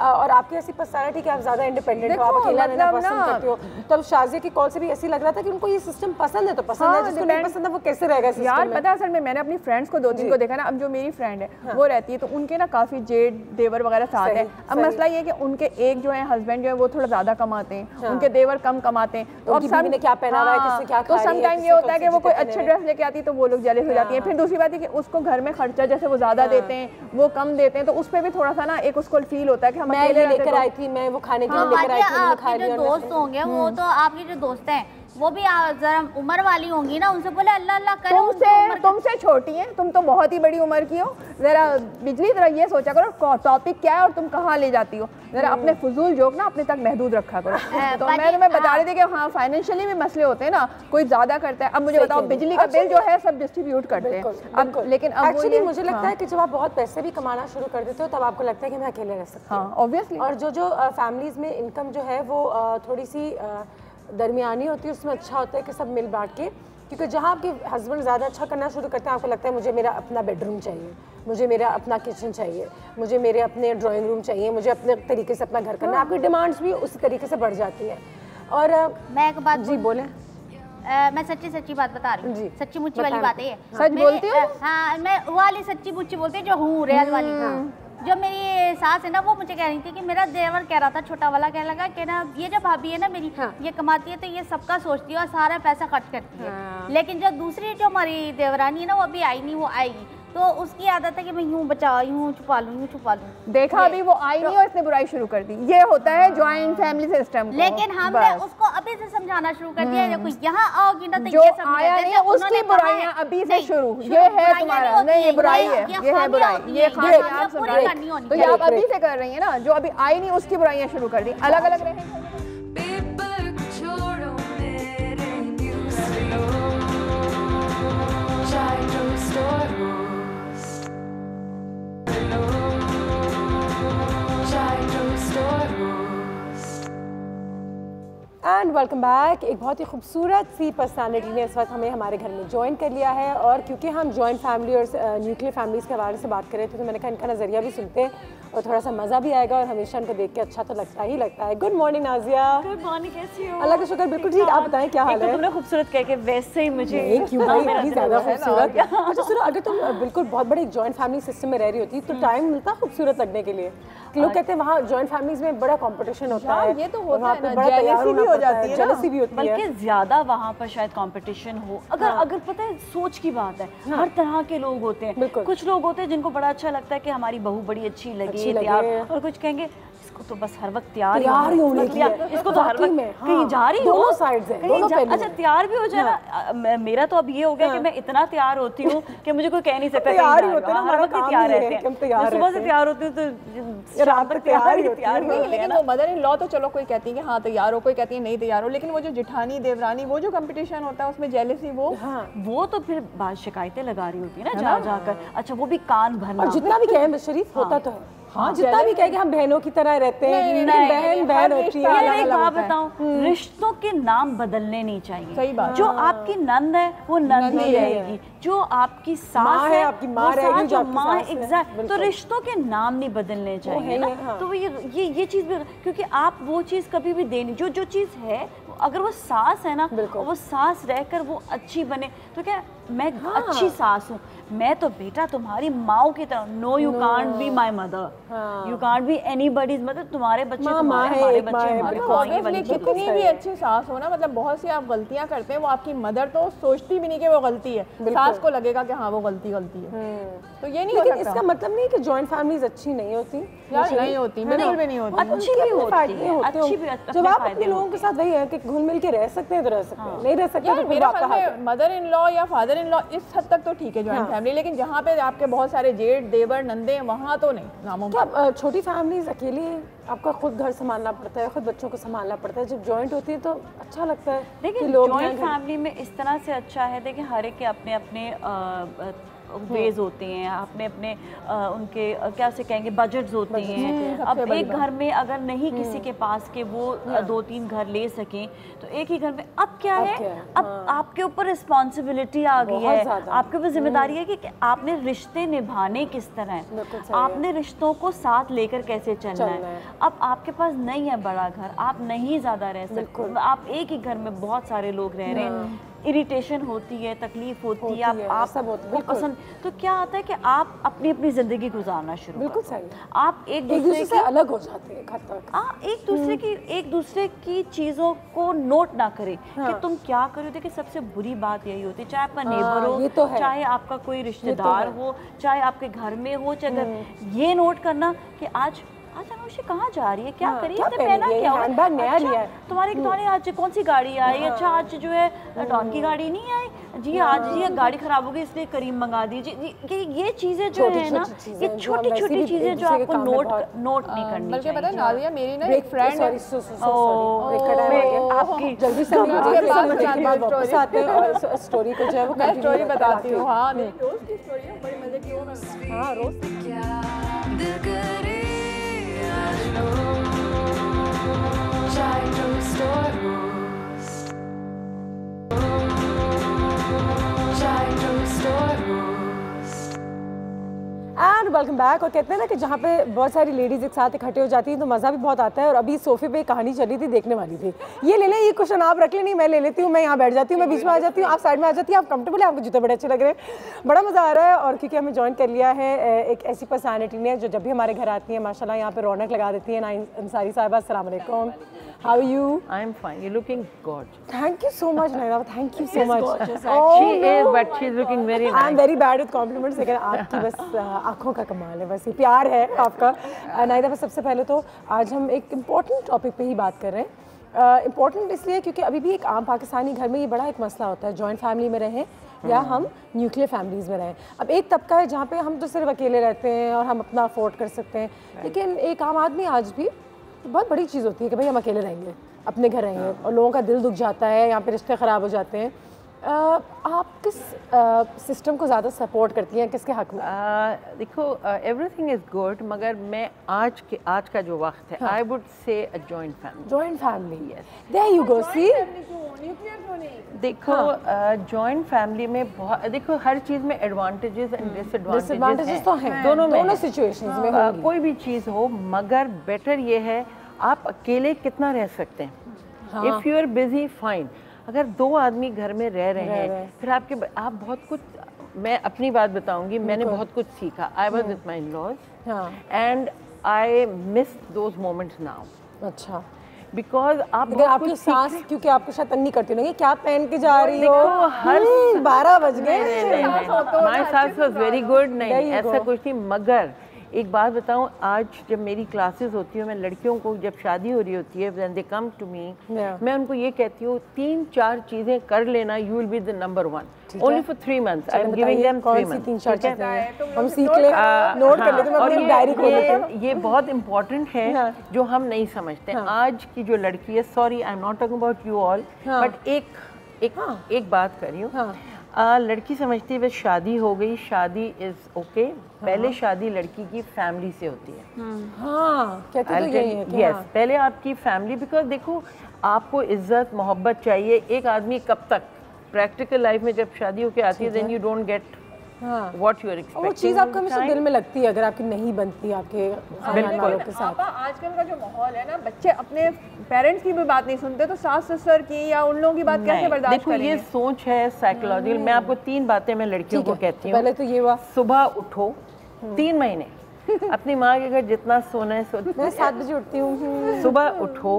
और आपकी ऐसी पर्सनालिटी कि आप ज़्यादा इंडिपेंडेंट हो, आप अकेला रहना पसंद करते हो। तब शाजिया की कॉल से भी ऐसी लग रहा था कि उनको ये सिस्टम पसंद है तो पसंद है, जिसको नहीं पसंद है वो कैसे रहेगा यार। पता है असल में मैंने अपनी फ्रेंड्स को 2 दिन को देखा ना, अब जो मेरी फ्रेंड है वो रहती है तो उनके ना काफ़ी जेठ देवर वगैरह साथ है। अब मसला ये है कि उनके एक जो है हस्बैंड जो है वो थोड़ा ज़्यादा कमाते हैं, उनके देवर कम कमाते हैं, तो अब सब क्या पहना हुआ है, किससे क्या तो समटाइम ये होता है कि वो कोई अच्छे ड्रेस लेके आती है तो वो लोग जेलस हो जाती है। फिर दूसरी बात है कि उसको घर में खर्चा जैसे वो ज़्यादा देते हैं वो कम देते हैं, तो उस पर भी थोड़ा सा ना एक उसको फील होता है कि हम अकेले लेकर आई थी, मैं वो खाने के लिए लेकर आई थी, आपके जो दोस्त होंगे वो तो आपके जो दोस्त हैं वो भी जरा उम्र वाली होंगी ना, उनसे बोले अल्लाह अल्लाह करो। तुमसे छोटी हैं, तुम तो बहुत ही बड़ी उम्र की हो। जरा बिजली जरा ये सोचा करो टॉपिक क्या है और तुम कहाँ ले जाती हो। जरा अपने फजूल जोक ना अपने तक महदूद रखा करो। तो मैं तुम्हें बता रही थी कि हाँ फाइनेंशियली भी मसले होते हैं ना, कोई ज्यादा करता है। अब मुझे बताओ बिजली का बिल जो है सब डिस्ट्रीब्यूट करते हैं अब, लेकिन एक्चुअली मुझे लगता है कि जब आप बहुत पैसे भी कमाना शुरू कर देते हो तब आपको लगता है कि मैं अकेले रह सकती हूँ, ऑब्वियसली। और जो फैमिलीज में इनकम जो है वो थोड़ी सी दरमियानी होती है, उसमें अच्छा होता है कि सब मिल बांट के, क्योंकि जहाँ आपके हस्बैंड ज़्यादा अच्छा करना शुरू करते हैं आपको लगता है मुझे मेरा अपना बेडरूम चाहिए, मुझे मेरा अपना किचन चाहिए, मुझे मेरे अपने ड्राइंग रूम चाहिए, मुझे अपने तरीके से अपना घर करना, आपकी डिमांड्स भी उसी तरीके से बढ़ जाती हैं। और मैं एक बात जी बोलें, मैं सच्ची बात बता रही हूँ, सच्ची मुच्ची वाली बात है ये। सच बोलती हूँ? हाँ, मैं वो वाली सच्ची मुच्ची बोलती हूँ जो हूँ रियल वाली। जो मेरी सास है ना वो मुझे कह रही थी कि मेरा देवर कह रहा था, छोटा वाला कह लगा कि ना ये जो भाभी है ना मेरी, ये कमाती है तो ये सबका सोचती है और सारा पैसा खर्च करती है। लेकिन जो दूसरी जो हमारी देवरानी है ना वो अभी आई नहीं, वो आएगी, तो उसकी आदत है कि मैं यूँ बचा यूँ छुपा लूँ। देखा अभी वो आई नहीं और इसने बुराई शुरू कर दी। ये होता है ज्वाइंट फैमिली सिस्टम। लेकिन हमने उसको अभी से समझाना शुरू कर दिया, देखो यहाँ आओगी ना तो जो ये सब आया नहीं उसकी बुराइयां अभी से शुरू। ये है तुम्हारा, नहीं ये बुराई है, ये है बुराई, ये खाना आप सुन रहे हैं तो ये आप अभी से कर रही है ना। जो अभी आई नहीं उसकी बुराइयां शुरू कर दी, अलग अलग रहे। And welcome back. एक बहुत ही खूबसूरत सी पर्सनालिटी ने इस वक्त हमें हमारे घर में ज्वाइन कर लिया है, और क्योंकि हम जॉइंट फैमिली और न्यूक्लियर फैमिलीज़ के हवाले से बात कर रहे थे तो मैंने कहा इनका नज़रिया भी सुनते हैं और थोड़ा सा मज़ा भी आएगा और हमेशा इनको देख के अच्छा तो लगता ही लगता है। Good morning Nazia. Good morning, कैसी हो? अल्लाह का शुक्र, बिल्कुल ठीक। आप बताएं क्या हाल है? तुमने खूबसूरत कह के वैसे ही मुझे क्यों भाई इतनी ज़्यादा खूबसूरत। अच्छा सुनो, अगर तुम बिल्कुल बहुत बड़े जॉइंट फैमिली सिस्टम में रह रही होती तो टाइम मिलता खूबसूरत लगने के लिए? लोग कहते हैं वहाँ जॉइंट फैमिलीज में बड़ा कंपटीशन होता है, ये तो होता है ना, बड़ा तैयार भी हो जाती है, जेलसी भी होती है, बल्कि ज्यादा वहाँ पर शायद कंपटीशन हो। अगर पता है सोच की बात है, हर तरह के लोग होते हैं। कुछ लोग होते हैं जिनको बड़ा अच्छा लगता है कि हमारी बहू बड़ी अच्छी लगे, और कुछ कहेंगे इसको तो बस हर वक्त तैयार ही होने की है, इसको तो हर वक्त कहीं जा रही हो, दोनों साइड्स हैं, दोनों पहलू। अच्छा तैयार भी हो जाए ना। मेरा तो अब ये हो गया कि मैं इतना तैयार होती हूँ कि मुझे कोई कह नहीं सकता तैयार ही होते हैं, हर वक्त तैयार रहते हैं। सुबह से तैयार होती हूँ तो रात तक तैयार ही होती है। लेकिन वो मदर इन लॉ तो चलो कोई कहती है कि हाँ तैयार हो, कोई कहती है नहीं तैयार हो, लेकिन वो जो जिठानी देवरानी वो जो कंपटीशन होता है उसमें जेलसी वो तो फिर बात शिकायतें लगा रही होती है ना जाकर। अच्छा वो भी कान भरना, जितना भी कहे शरीफ होता तो है। हाँ, जितना भी कहे कि हम बहनों की तरह रहते हैं, लेकिन बहन होती है। एक बात बताऊं, रिश्तों के नाम बदलने नहीं चाहिए। सही बात। जो आपकी नंद है वो नंद ही रहेगी, जो आपकी सास है आपकी माँ रहेगी, जो आपकी माँ। एग्जैक्ट। तो रिश्तों के नाम नहीं बदलने चाहिए ना। तो ये चीज भी, क्योंकि आप वो चीज कभी भी देनी, जो चीज है अगर वो सास है ना, वो सास रहकर वो अच्छी बने तो क्या मैं अच्छी सास हूँ, मैं तो बेटा तुम्हारी माँ की तरह, no you can't be my mother, you can't be anybody's mother, तुम्हारे बच्चे तुम्हारे, हमारे बच्चे हमारे। कितनी भी अच्छी सास हो ना, मतलब बहुत सी आप गलतियां करते हैं, वो आपकी मदर तो सोचती भी नहीं कि वो गलती है, सास को लगेगा कि हाँ वो गलती है। तो ये नहीं हो सकता। इसका मतलब नहीं कि जॉइंट फैमिलीज अच्छी नहीं होती, नहीं होती, बिल्कुल भी नहीं होती, अच्छी भी होती है, अच्छी भी। जब आप अपने लोगों के साथ वही है कि घुल मिल के रह सकते हैं तो रह सकते हैं, नहीं रह सकते तो मेरा ख्याल है मदर इन लॉ या फादर इन लॉ इस हद तक तो ठीक है जॉइंट फैमिली, लेकिन जहाँ पे आपके बहुत सारे जेठ देवर नंदे हैं वहाँ तो नहीं, नामुमकिन। क्या छोटी फैमिलीज अकेले आपका खुद घर संभालना पड़ता है, खुद बच्चों को संभालना पड़ता है, जब जॉइंट होती है तो अच्छा लगता है। लेकिन जॉइंट फैमिली में इस तरह से अच्छा है, देखिए हर एक के अपने अपने वेज होते हैं, अपने अपने उनके क्या से कहेंगे बजट्स होते हैं। अब एक घर में अगर नहीं किसी के पास के वो 2-3 घर ले सकें तो एक ही घर में, अब क्या है, अब आपके ऊपर रिस्पॉन्सिबिलिटी आ गई है, आपके ऊपर जिम्मेदारी है कि आपने रिश्ते निभाने किस तरह है, आपने रिश्तों को साथ लेकर कैसे चलना है। अब आपके पास नहीं है बड़ा घर, आप नहीं ज़्यादा रह सकते, आप एक ही घर में बहुत सारे लोग रह रहे हैं, इरिटेशन होती है, तकलीफ होती है, आप सब पसंद, तो क्या आता है कि आप अपनी अपनी जिंदगी गुजारना शुरू, बिल्कुल सही, आप एक दूसरे से अलग हो जाते हैं, एक दूसरे की चीजों को नोट ना करें कि तुम क्या करो। देखिए सबसे बुरी बात यही होती है, चाहे आपका नेबर हो, चाहे आपका कोई रिश्तेदार हो, चाहे आपके घर में हो, चाहे ये नोट करना कि आज अनुषी कहाँ जा रही है, क्या करी है, पहना क्या हो, नया लिया है तुम्हारे आज कौन सी गाड़ी आई, अच्छा आज जो है डॉन की गाड़ी नहीं आई जी, आज जी गाड़ी खराब हो गई इसलिए करीम मंगा दीजिए। ये चीजें जो है ना, ये छोटी छोटी चीजें जो आपको नोट नहीं करनी। बल्कि पता है नादिया, मेरी ना एक फ्रेंड है, आपकी जल्दी से स्टोरी को जो है वो मैं स्टोरी बताती हूँ। हाँ मेरी दोस्त की स्टोरी है, बड़ी मजे की। हाँ रोज एंड वेलकम बैक। और कहते हैं ना कि जहाँ पे बहुत सारी लेडीज़ एक साथ इकट्ठे हो जाती हैं तो मज़ा भी बहुत आता है। और अभी सोफे पे कहानी चली थी, देखने वाली थी, ये ले लें, ये क्वेश्चन आप रख लें, नहीं मैं ले लेती हूँ, मैं यहाँ बैठ जाती हूँ, मैं बीच में आ जाती हूँ, आप साइड में आ जाती हैं, आप कंफर्टेबल है, आपको जूते बड़े अच्छे लग रहे हैं, बड़ा मज़ा आ रहा है। और क्योंकि हमें ज्वाइन कर लिया है एक ऐसी पर्सनैलिटी ने जो जब भी हमारे घर आती है माशाल्लाह यहाँ पे रौनक लगा देती है, ना अंसारी साहिबा, अस्सलाम वालेकुम, how are you? I am fine, you looking gorgeous. Thank you so much Naira, thank you so much. She is but she is looking very nice. I am very bad with compliments, लेकिन आपकी बस आंखों का कमाल है, बस ये प्यार है आपका। नायरा, बस सबसे पहले तो आज हम एक इम्पॉर्टेंट टॉपिक पे ही बात कर रहे हैं। इम्पॉर्टेंट इसलिए क्योंकि अभी भी एक आम पाकिस्तानी घर में ये बड़ा एक मसला होता है, जॉइंट फैमिली में रहें या हम न्यूक्लियर फैमिलीज़ में रहें। अब एक तबका है जहाँ पे हम तो सिर्फ अकेले रहते हैं और हम अपना अफोर्ड कर सकते हैं, लेकिन एक आम आदमी आज भी बहुत बड़ी चीज़ होती है कि भाई हम अकेले रहेंगे, अपने घर रहेंगे, और लोगों का दिल दुख जाता है, यहाँ पे रिश्ते ख़राब हो जाते हैं। आप किस सिस्टम को ज़्यादा सपोर्ट करती हैं, किसके हक में? देखो एवरीथिंग इज़ गुड, मगर मैं आज का जो वक्त है, I would say a joint family. Joint family, yes, there you go, see. देखो जॉइंट फैमिली में बहुत, देखो हर चीज़ में एडवांटेजेस एंड डिसएडवांटेजेस तो हैं, दोनों सिचुएशंस में कोई भी चीज़ हो, मगर बेटर ये है आप अकेले कितना रह सकते हैं। If you are busy fine, अगर 2 आदमी घर में रह रहे हैं फिर आप बहुत कुछ, मैं अपनी बात बताऊंगी, मैंने बहुत कुछ सीखा। I was with my in-laws and I miss those moments now. अच्छा, बिकॉज आपकी सास क्योंकि आपको शैतानी करती होगी, क्या पहन के जा रही हो, हर 12 बज गए, माय सास वाज वेरी गुड, नहीं ऐसा कुछ नहीं। मगर एक बात बताऊं, आज जब मेरी क्लासेस होती है, मैं लड़कियों को जब शादी हो रही होती है, when they come to me, मैं उनको ये कहती हूँ 3-4 चीज़ें कर लेना, you will be the number 1 only for 3 months। I am giving them 3 months। हम सीख ले, नोट कर लेते हैं, और अपनी डायरी खोल लेते हैं। ये बहुत इंपॉर्टेंट है जो हम नहीं समझते। आज की जो लड़की है, sorry I am not talking about you all, but एक बात कर रही हूँ, लड़की समझती है बस शादी हो गई, शादी इज ओके। पहले शादी लड़की की फैमिली से होती है। कहते तो यही है कि यस, पहले आपकी फैमिली, बिकॉज देखो आपको इज्जत मोहब्बत चाहिए। एक आदमी कब तक, प्रैक्टिकल लाइफ में जब शादी होके आती है, then you don't get what you are expecting. वो चीज़ आपको हमेशा दिल में लगती है अगर आपकी नहीं बनती आपके खानदान वालों के साथ। आजकल का जो माहौल है ना, बच्चे अपने पेरेंट्स की भी बात नहीं सुनते, तो सास ससुर की या उन लोगों की बात कैसे बर्दाश्त करेंगे? देखो ये सोच है साइकोलॉजिकल। मैं आपको 3 बातें मैं लड़कियों को कहती हूँ। पहले तो ये हुआ, सुबह उठो 3 महीने अपनी माँ के घर जितना सोना है मैं 7 बजे उठती हूँ। सुबह उठो,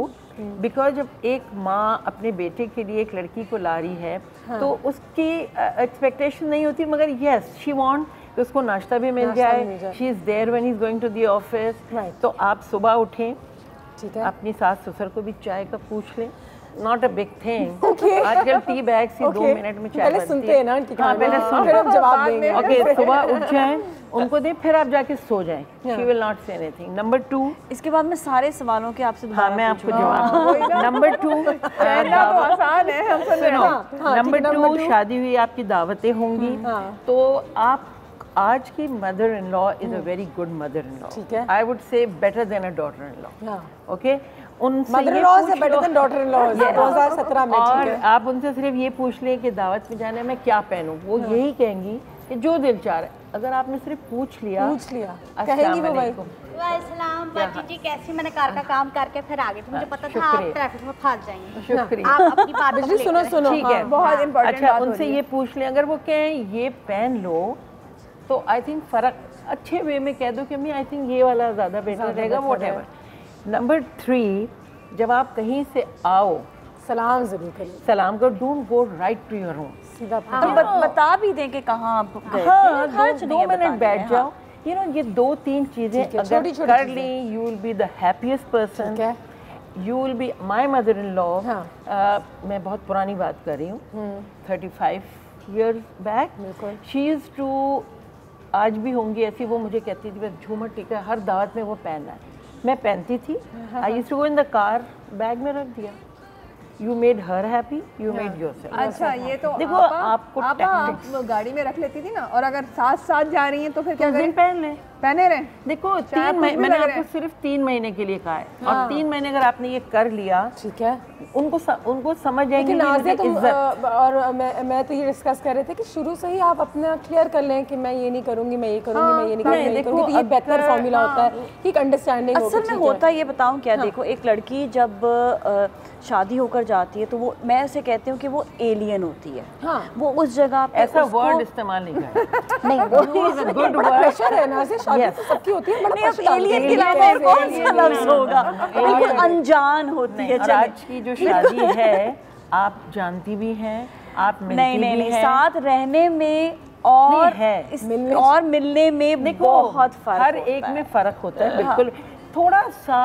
बिकॉज जब एक माँ अपने बेटे के लिए एक लड़की को ला रही है तो उसकी एक्सपेक्टेशन नहीं होती, मगर यस शी वांट कि उसको नाश्ता भी मिल जाए, she is there when he is going to the office. तो आप सुबह उठें, ठीक है, अपनी सास ससुर को भी चाय का पूछ लें, नॉट अ बिग थिंग। आजकल टी बैग से 2 मिनट में चाय पहले सुनते हैं ना उनकी कहानी, पहले सुन फिर हम जवाब देंगे। ओके, सुबह उठ जाएं, उनको दें, फिर आप जाके सो जाएं। She will not say anything. Number 2, इसके बाद मैं सारे सवालों के आपसे दोबारा मैं आपको जवाब। नंबर 2, आसान है, हम सुन रहे हैं। नंबर 2, शादी हुई, आपकी दावतें होंगी, तो आप आज की mother in law is a very good mother in law. ठीक है, आई वुड से better than a daughter in law. Okay, उनसे मदर इन लॉ से better than daughter in law 2017 में। और आप उनसे सिर्फ ये पूछ लें कि दावत में जाने में क्या पहनूं, वो यही कहेंगी कि जो दिल चाह रहा है। अगर आपने सिर्फ पूछ लिया कहेंगी वो भाई वालेकुम बाजी जी कैसी, मैंने कार का काम करके फिर आ गई थी, मुझे पता था आप ट्रैफिक में फंस जाएंगे। शुक्रिया। आप अपनी बात बिजली सुनो, ठीक है, बहुत इम्पोर्टेंट अच्छा, उनसे ये पूछ लें, अगर वो कहें ये पहन लो, तो आई थिंक फ़र्क अच्छे वे में कह दो कि मैं आई थिंक ये वाला ज़्यादा बेटर रहेगा, व्हाटएवर। नंबर 3, जब आप कहीं से आओ सलाम जरूर करें, सलाम करो, don't go right to your room. हम बता भी दें कि कहाँ आप गए थे, 2 मिनट बैठ जाओ। यू नो, ये 2-3 चीज़ें अगर कर ली, you will be the happiest person, you will be my mother in law. मैं बहुत पुरानी बात कर रही हूँ, 35 years back, she is too, आज भी होंगी ऐसी, वो मुझे कहती थी बस झूमर टिका हर दावत में वो पहनना है, मैं पहनती थी। I used to go in the car, bag में रख दिया। You made her happy, you made yourself. अच्छा, ये तो देखो आपको आप गाड़ी में रख लेती थी ना, और अगर साथ जा रही हैं तो फिर क्या करें? पहन लें, पहने रहे। देखो 3 महीने मैंने आपको सिर्फ 3 महीने के लिए कहा है, और 3 महीने अगर आपने ये कर लिया, ठीक है, उनको समझ आएंगे। और मैं तो ये डिस्कस कर रहे थे कि शुरू से ही आप अपना क्लियर कर लें कि मैं ये नहीं करूंगी, मैं ये करूंगी, मैं ये नहीं करूंगी, तो ये बेहतर फॉर्मूला होता है, एक अंडरस्टैंडिंग। असल में होता है, ये बताऊं क्या, देखो एक लड़की जब शादी होकर जाती है तो वो, मैं उसे कहती हूँ कि वो एलियन होती है। वो उस जगह पे ऐसा वर्ड इस्तेमाल नहीं करना। नहीं, वो is a good word. Pressure है ना, से शादी तो सबकी होती है, बड़ा एलियन के अलावा और कौन सा लफ्ज होगा? बिल्कुल अनजान होती है। आज की जो शादी है, आप जानती भी हैं, आप मिलती भी हैं, साथ रहने में और मिलने में बहुत फर्क, हर एक में फ़र्क होता है। बिल्कुल, थोड़ा सा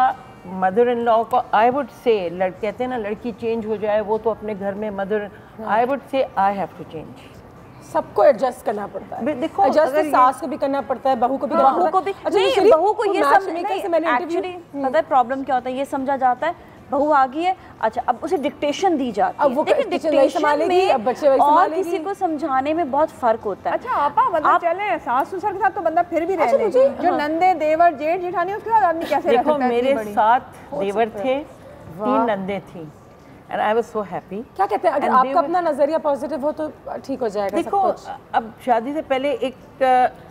मदर इन लॉ को आई वुड से, कहते हैं ना लड़की चेंज हो जाए, वो तो अपने घर में mother, I would say I have to change. सबको एडजस्ट करना पड़ता है। देखो, एडजस्ट सास को भी करना पड़ता है, बहू को भी करना पड़ता है। बहू को ये एक्चुअली पता है प्रॉब्लम क्या होता है, ये समझा जाता है बहू आ गई है, अच्छा अब उसे डिक्टेशन दी जाती है। अब वो देखिए डिक्टेशन में अब बच्चे और किसी को समझाने में बहुत फर्क होता है। अच्छा आपा, मतलब चले सास ससुर के साथ तो बंदा फिर भी रह ले, जो नंदे देवर जेठ जेठानी उसके बाद आदमी कैसे रह सकता है? मेरे 7 देवर थे, 3 नंदे थी, and I was so happy। क्या कहते हैं, अगर आपका अपना नजरिया पॉजिटिव हो तो ठीक हो जाएगा। देखो, अब शादी से पहले एक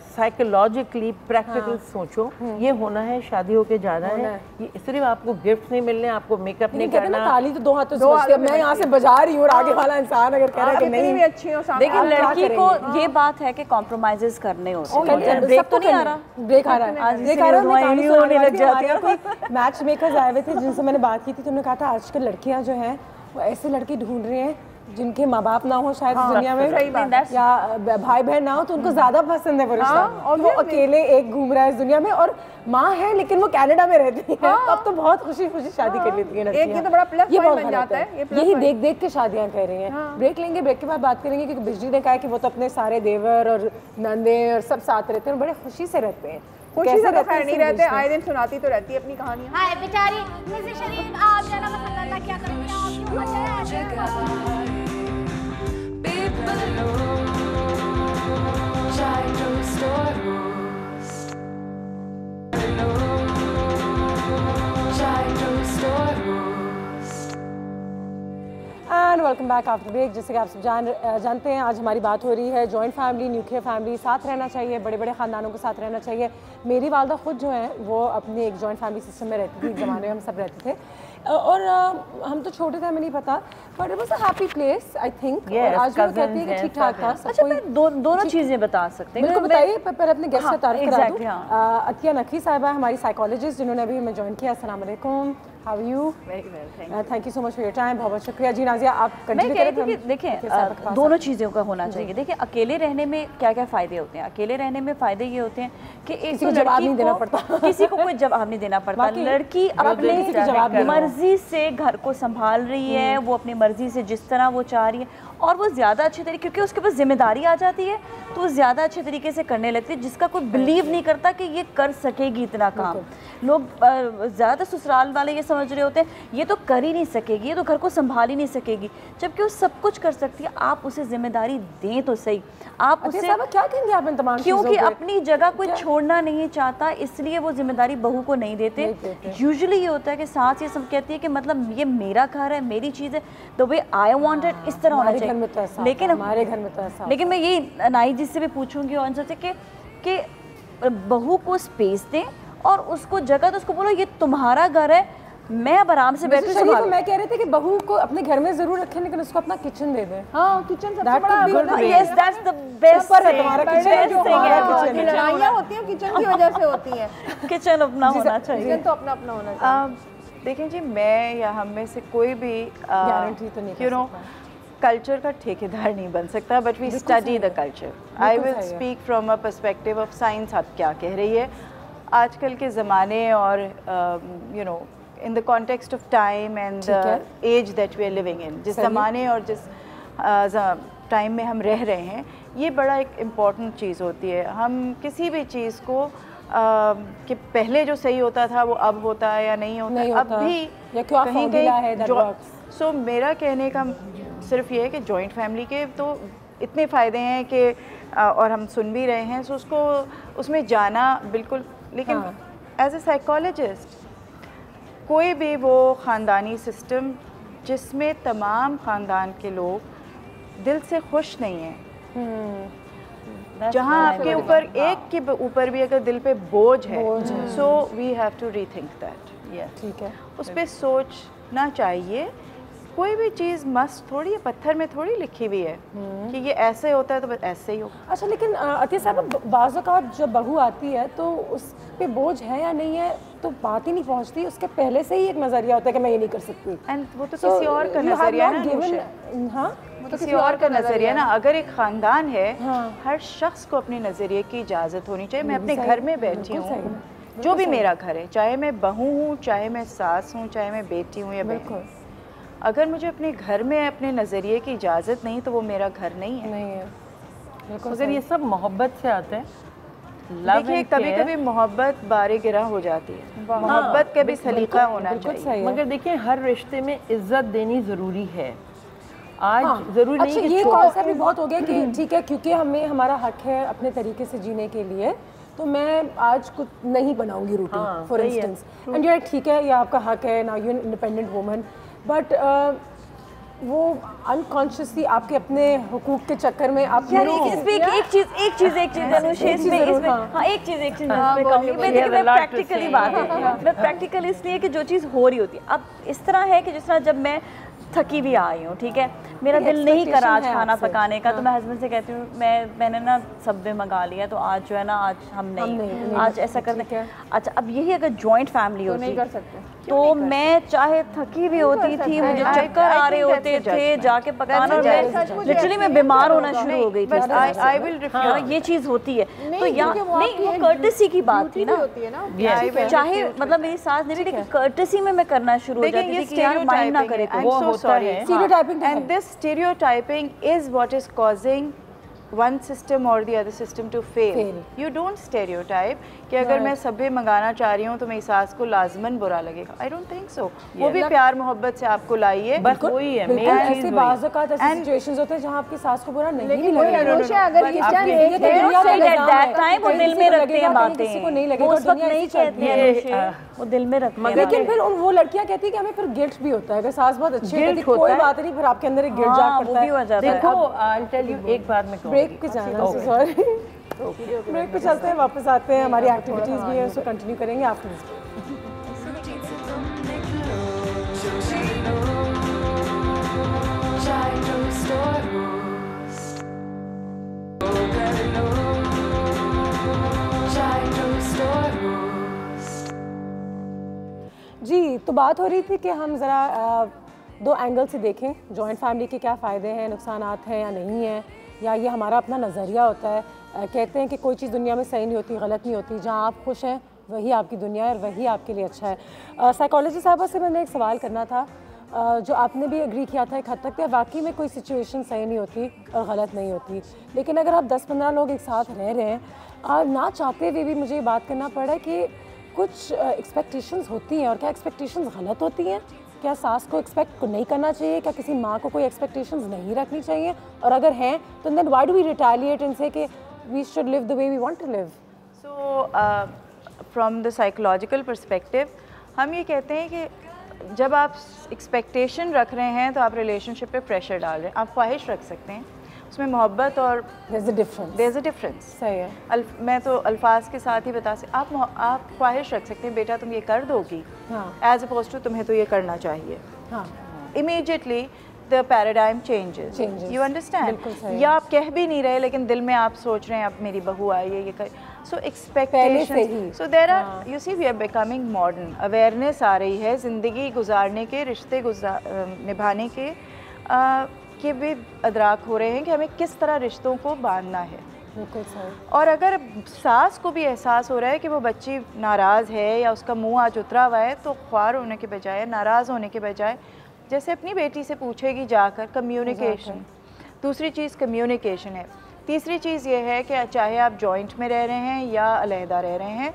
साइकोलॉजिकली प्रैक्टिकल सोचो, ये होना है, शादी होके जाना है, ये सिर्फ आपको गिफ्ट नहीं मिलने, आपको मेकअप नहीं करना। ताली तो 2 हाथों से बजती है, मैं यहाँ से बजा रही हूँ और आगे वाला इंसान अगर कह रहा है कि नहीं भी अच्छी हो, देखिए लड़की को ये बात है कि कॉम्प्रोमाइजेस करने होते हैं। ब्रेक तो नहीं आ रहा, ब्रेक आ रहा है। मैच मेकर्स आए हुए थे जिनसे मैंने बात की थी, तो उन्होंने कहा था आजकल लड़कियाँ जो हैं वो ऐसे लड़के ढूंढ रहे हैं जिनके माँ बाप ना हो शायद दुनिया में, या भाई बहन ना हो, तो उनको ज्यादा पसंद है वो रिश्ता। वो अकेले एक घूम रहा है इस दुनिया में, और माँ है लेकिन वो कनाडा में रहती है, अब तो बहुत खुशी खुशी शादी कर लेती है। एक ये तो बड़ा प्लस पॉइंट बन जाता है, यही देख देख के शादियां कर रही हैं। ब्रेक लेंगे, ब्रेक के बाद बात करेंगे, क्योंकि बिजली ने कहा है कि वो तो अपने सारे देवर और नंदे और सब साथ रहते हैं, बड़े खुशी से रहते हैं। खुशी से तो खैर नहीं रहते, आए दिन सुनाती तो रहती है अपनी कहानियां। हाय बेचारी मिसेस शरीफ, आप जाना मतलब अल्लाह क्या करेंगे, आप क्यों मजा वेलकम बैक आफ्टर ब्रेक। जैसे कि आप सब जानते हैं, आज हमारी बात हो रही है जॉइंट फैमिली, न्यूक्लियर फैमिली, साथ रहना चाहिए, बड़े बड़े ख़ानदानों के साथ रहना चाहिए। मेरी वालदा खुद जो है वो अपनी एक जॉइंट फैमिली सिस्टम में रहती थी, एक ज़माने में हम सब रहते थे और हम तो छोटे थे, हमें नहीं पता, but it was a happy place I think. आज भी कहती है कि ठीक ठाक था। अच्छा, मैं दोनों चीज़ें बता सकते हैं। बिल्कुल बताइए, पहले अपने गेस्ट का तारीफ करा दूं। अतिया नकवी साहिबा हमारी साइकोलॉजिस्ट, जिन्होंने अभी हमें ज्वाइन किया। अस्सलाम वालेकुम, how are you? Very well, thank you so much for your time. बहुत बहुत शुक्रिया जी। नाजिया, आप मैं कह रही थी कि देखें, दोनों चीज़ों का होना चाहिए। देखिए, अकेले रहने में क्या क्या फ़ायदे होते हैं। अकेले रहने में फ़ायदे ये होते हैं कि एक तो जवाब नहीं देना पड़ता, किसी को कोई जवाब नहीं देना पड़ता। लड़की अपने मर्जी से घर को संभाल रही है, वो अपनी मर्जी से जिस तरह वो चाह रही है, और वो ज़्यादा अच्छे तरीके, क्योंकि उसके पास जिम्मेदारी आ जाती है तो वो ज़्यादा अच्छे तरीके से करने लगती है, जिसका कोई बिलीव नहीं करता कि ये कर सकेगी इतना काम। लोग ज़्यादा ससुराल वाले ये समझ रहे होते हैं ये तो कर ही नहीं सकेगी, ये तो घर को संभाल ही नहीं सकेगी, जबकि वो सब कुछ कर सकती है। आप उसे जिम्मेदारी दें तो सही। आप उसे क्या कहेंगे आप इन तमाम क्योंकि अपनी जगह कोई छोड़ना नहीं चाहता, इसलिए वो जिम्मेदारी बहू को नहीं देते। यूजुअली ये होता है कि सास ये सब कहती है कि मतलब ये मेरा घर है, मेरी चीज़ है, the way I want it, इस तरह होना चाहिए। लेकिन हमारे घर में तो ऐसा, लेकिन मैं ये नाई जी से भी पूछूंगी और इनसे कि बहू को स्पेस दें और उसको जगह, तो उसको बोलो ये तुम्हारा घर है, मैं अब आराम से बैठूं। तो मैं कह रहे थे कि बहू को अपने घर में जरूर रखें, लेकिन उसको अपना किचन दे दें। हाँ, किचन सबसे बड़ा, यस दैट्स द बेस्ट है। तुम्हारा किचन जो हमारा किचन है, लड़ाइयाँ होती हैं किचन की वजह से होती हैं। किचन अपना होना चाहिए, किचन तो अपना अपना होना चाहिए। देखें जी, मैं या हम में से कोई भी गारंटी तो नहीं, यू नो, कल्चर का ठेकेदार नहीं बन सकता, but we study the culture. I will speak from a perspective of science. आप क्या कह रही है आजकल के ज़माने और you know in the context of time and the age that we are living in, जिस ज़माने और जिस टाइम में हम रह रहे हैं, ये बड़ा एक इम्पॉर्टेंट चीज़ होती है। हम किसी भी चीज़ को कि पहले जो सही होता था वो अब होता है या नहीं होता, अब भी कहीं कहीं। सो मेरा कहने का सिर्फ ये है कि जॉइंट फैमिली के तो इतने फ़ायदे हैं कि और हम सुन भी रहे हैं, सो उसको उसमें जाना बिल्कुल। लेकिन एज ए साइकोलॉजिस्ट, कोई भी वो ख़ानदानी सिस्टम जिसमें तमाम ख़ानदान के लोग दिल से खुश नहीं हैं, जहाँ आपके ऊपर एक के ऊपर भी अगर दिल पे बोझ है, so we have to rethink that. ठीक है, उस पर सोचना चाहिए। कोई भी चीज़ मस्त थोड़ी है, पत्थर में थोड़ी लिखी हुई है कि ये ऐसे होता है तो बस ऐसे ही होगा। अच्छा, लेकिन अतिया साहब, बाज़ औक़ात जब बहू आती है तो उस पे बोझ है या नहीं है तो बात ही नहीं पहुंचती, उसके पहले से ही एक नज़रिया होता है कि मैं ये नहीं कर सकती। एंड वो तो किसी और का नज़रिया है ना। हाँ, वो तो किसी और का नज़रिया ना। अगर एक ख़ानदान है, हर शख्स को अपने नज़रिए की इजाज़त होनी चाहिए। मैं अपने घर में बैठी हूँ, जो भी मेरा घर है, चाहे मैं बहू हूँ, चाहे मैं सास हूँ, चाहे मैं बेटी हूँ या बहन, अगर मुझे अपने घर में अपने नज़रिए की इजाज़त नहीं तो वो मेरा घर नहीं है। अगर ये सब मोहब्बत से आते हैं, देखिए कभी कभी मोहब्बत बारे गिरा हो जाती है, मोहब्बत का भी सलीका होना चाहिए। मगर देखिए, हर रिश्ते में इज्जत देनी ज़रूरी है। आज ज़रूरी नहीं कि ये कॉन्सेप्ट भी बहुत हो गया कि ठीक है, क्योंकि हमें हमारा हक है अपने तरीके से जीने के लिए, तो मैं आज कुछ नहीं बनाऊंगी रोटी फॉर इंस्टेंस, एंड ये ठीक है, ये आपका हक है, now you independent woman, but वो अनकॉन्शियसली आपके अपने हुकूक के चक्कर में आप एक चीज़ मैं प्रैक्टिकली बात है, मैं प्रैक्टिकल इसलिए कि जो चीज़ हो रही होती है, अब इस तरह है कि जिस तरह जब मैं थकी भी आई हूँ, ठीक है, मेरा दिल नहीं कर आज खाना पकाने का, तो मैं हस्बैंड से कहती हूँ मैंने ना सबवे मंगा लिया, तो आज जो है ना आज हम नहीं आज ऐसा करते हैं। अच्छा, अब यही अगर जॉइंट फैमिली होती नहीं कर सकते तो मैं चाहे थकी भी होती थी, मुझे चक्कर आ रहे होते थे, जाके पकाना, लिटरली मैं बीमार होना शुरू हो गई थी। ये चीज़ होती है, तो यहाँ नहीं, वो कर्टसी की बात थी ना, चाहे मतलब मेरी सास ने भी, लेकिन कर्टसी में मैं करना शुरू हो जाती थी कि यार माइंड ना करे, and this stereotyping is what is causing one system or the other system to fail. You don't stereotype कि अगर मैं सब्ज़ी मंगाना चाह रही हूँ तो मेरी सास को लाजमन बुरा लगेगा. I don't think so. वो भी प्यार मोहब्बत से आपको लाई है. बस वही है. ऐसे बाज़ औक़ात ऐसे सिचुएशंस होते हैं जहाँ आपकी सास को बुरा नहीं भी लगेगा. अगर at that time वो दिल में रखते हैं बातें. किसी को नहीं लगेगा. उस वक्त नहीं कहते हैं. वो दिल में रखते हैं. लेकिन फिर वो लड़कियाँ कहती है कि हमें फिर गिल्ट भी होता है. अगर सास बहुत अच्छी है कोई बात नहीं, फिर आपके अंदर एक गिल्ट जाग पड़ता है. देखो I'll tell you एक बात मैं ब्रेक पे जाना है. सॉरी ब्रेक पे चलते हैं, वापस आते हैं. हमारी एक्टिविटीज़ भी है, उसको कंटिन्यू करेंगे आफ्टर दिस. जी, तो बात हो रही थी कि हम ज़रा दो एंगल से देखें जॉइंट फैमिली के क्या फ़ायदे हैं, नुकसानात हैं या नहीं हैं, या ये हमारा अपना नज़रिया होता है. कहते हैं कि कोई चीज़ दुनिया में सही नहीं होती, गलत नहीं होती. जहाँ आप खुश हैं वही आपकी दुनिया है और वही आपके लिए अच्छा है. साइकोलॉजी साहबा से मैंने एक सवाल करना था, जो आपने भी एग्री किया था एक हद तक कि वाकई में कोई सिचुएशन सही नहीं होती और गलत नहीं होती. लेकिन अगर आप 10-15 लोग एक साथ रह रहे हैं, ना चाहते हुए भी मुझे ये बात करना पड़ा कि कुछ एक्सपेक्टेशंस होती हैं, और क्या एक्सपेक्टेशंस गलत होती हैं? क्या सास को एक्सपेक्ट नहीं करना चाहिए? क्या किसी माँ को कोई एक्सपेक्टेशंस नहीं रखनी चाहिए? और अगर हैं तो then why do we retaliate and say कि we should live the way we want to live? So from the psychological perspective हम ये कहते हैं कि जब आप एक्सपेक्टेशन रख रहे हैं तो आप रिलेशनशिप पे प्रेशर डाल रहे हैं. आप ख्वाहिश रख सकते हैं, उसमें मोहब्बत और there's a difference. सही है. मैं तो अल्फाज के साथ ही बता सकती. आप ख्वाहिश रख सकते हैं बेटा तुम ये कर दोगी, एज अपोज टू तुम्हें तो ये करना चाहिए. Immediately the paradigm changes. You understand? या आप कह भी नहीं रहे लेकिन दिल में आप सोच रहे हैं अब मेरी बहू आई है ये कर. So expectation. So there are, you see we are becoming modern. Awareness आ रही है ज़िंदगी गुजारने के, रिश्ते निभाने के कि भी अदराक हो रहे हैं कि हमें किस तरह रिश्तों को बांधना है. और अगर सास को भी एहसास हो रहा है कि वो बच्ची नाराज़ है या उसका मुंह आज उतरा हुआ है, तो ख्वार होने के बजाय, नाराज़ होने के बजाय जैसे अपनी बेटी से पूछेगी जाकर, कम्युनिकेशन. दूसरी चीज़ कम्युनिकेशन है. तीसरी चीज़ ये है कि चाहे आप जॉइंट में रह रहे हैं या अलहदा रह रहे हैं,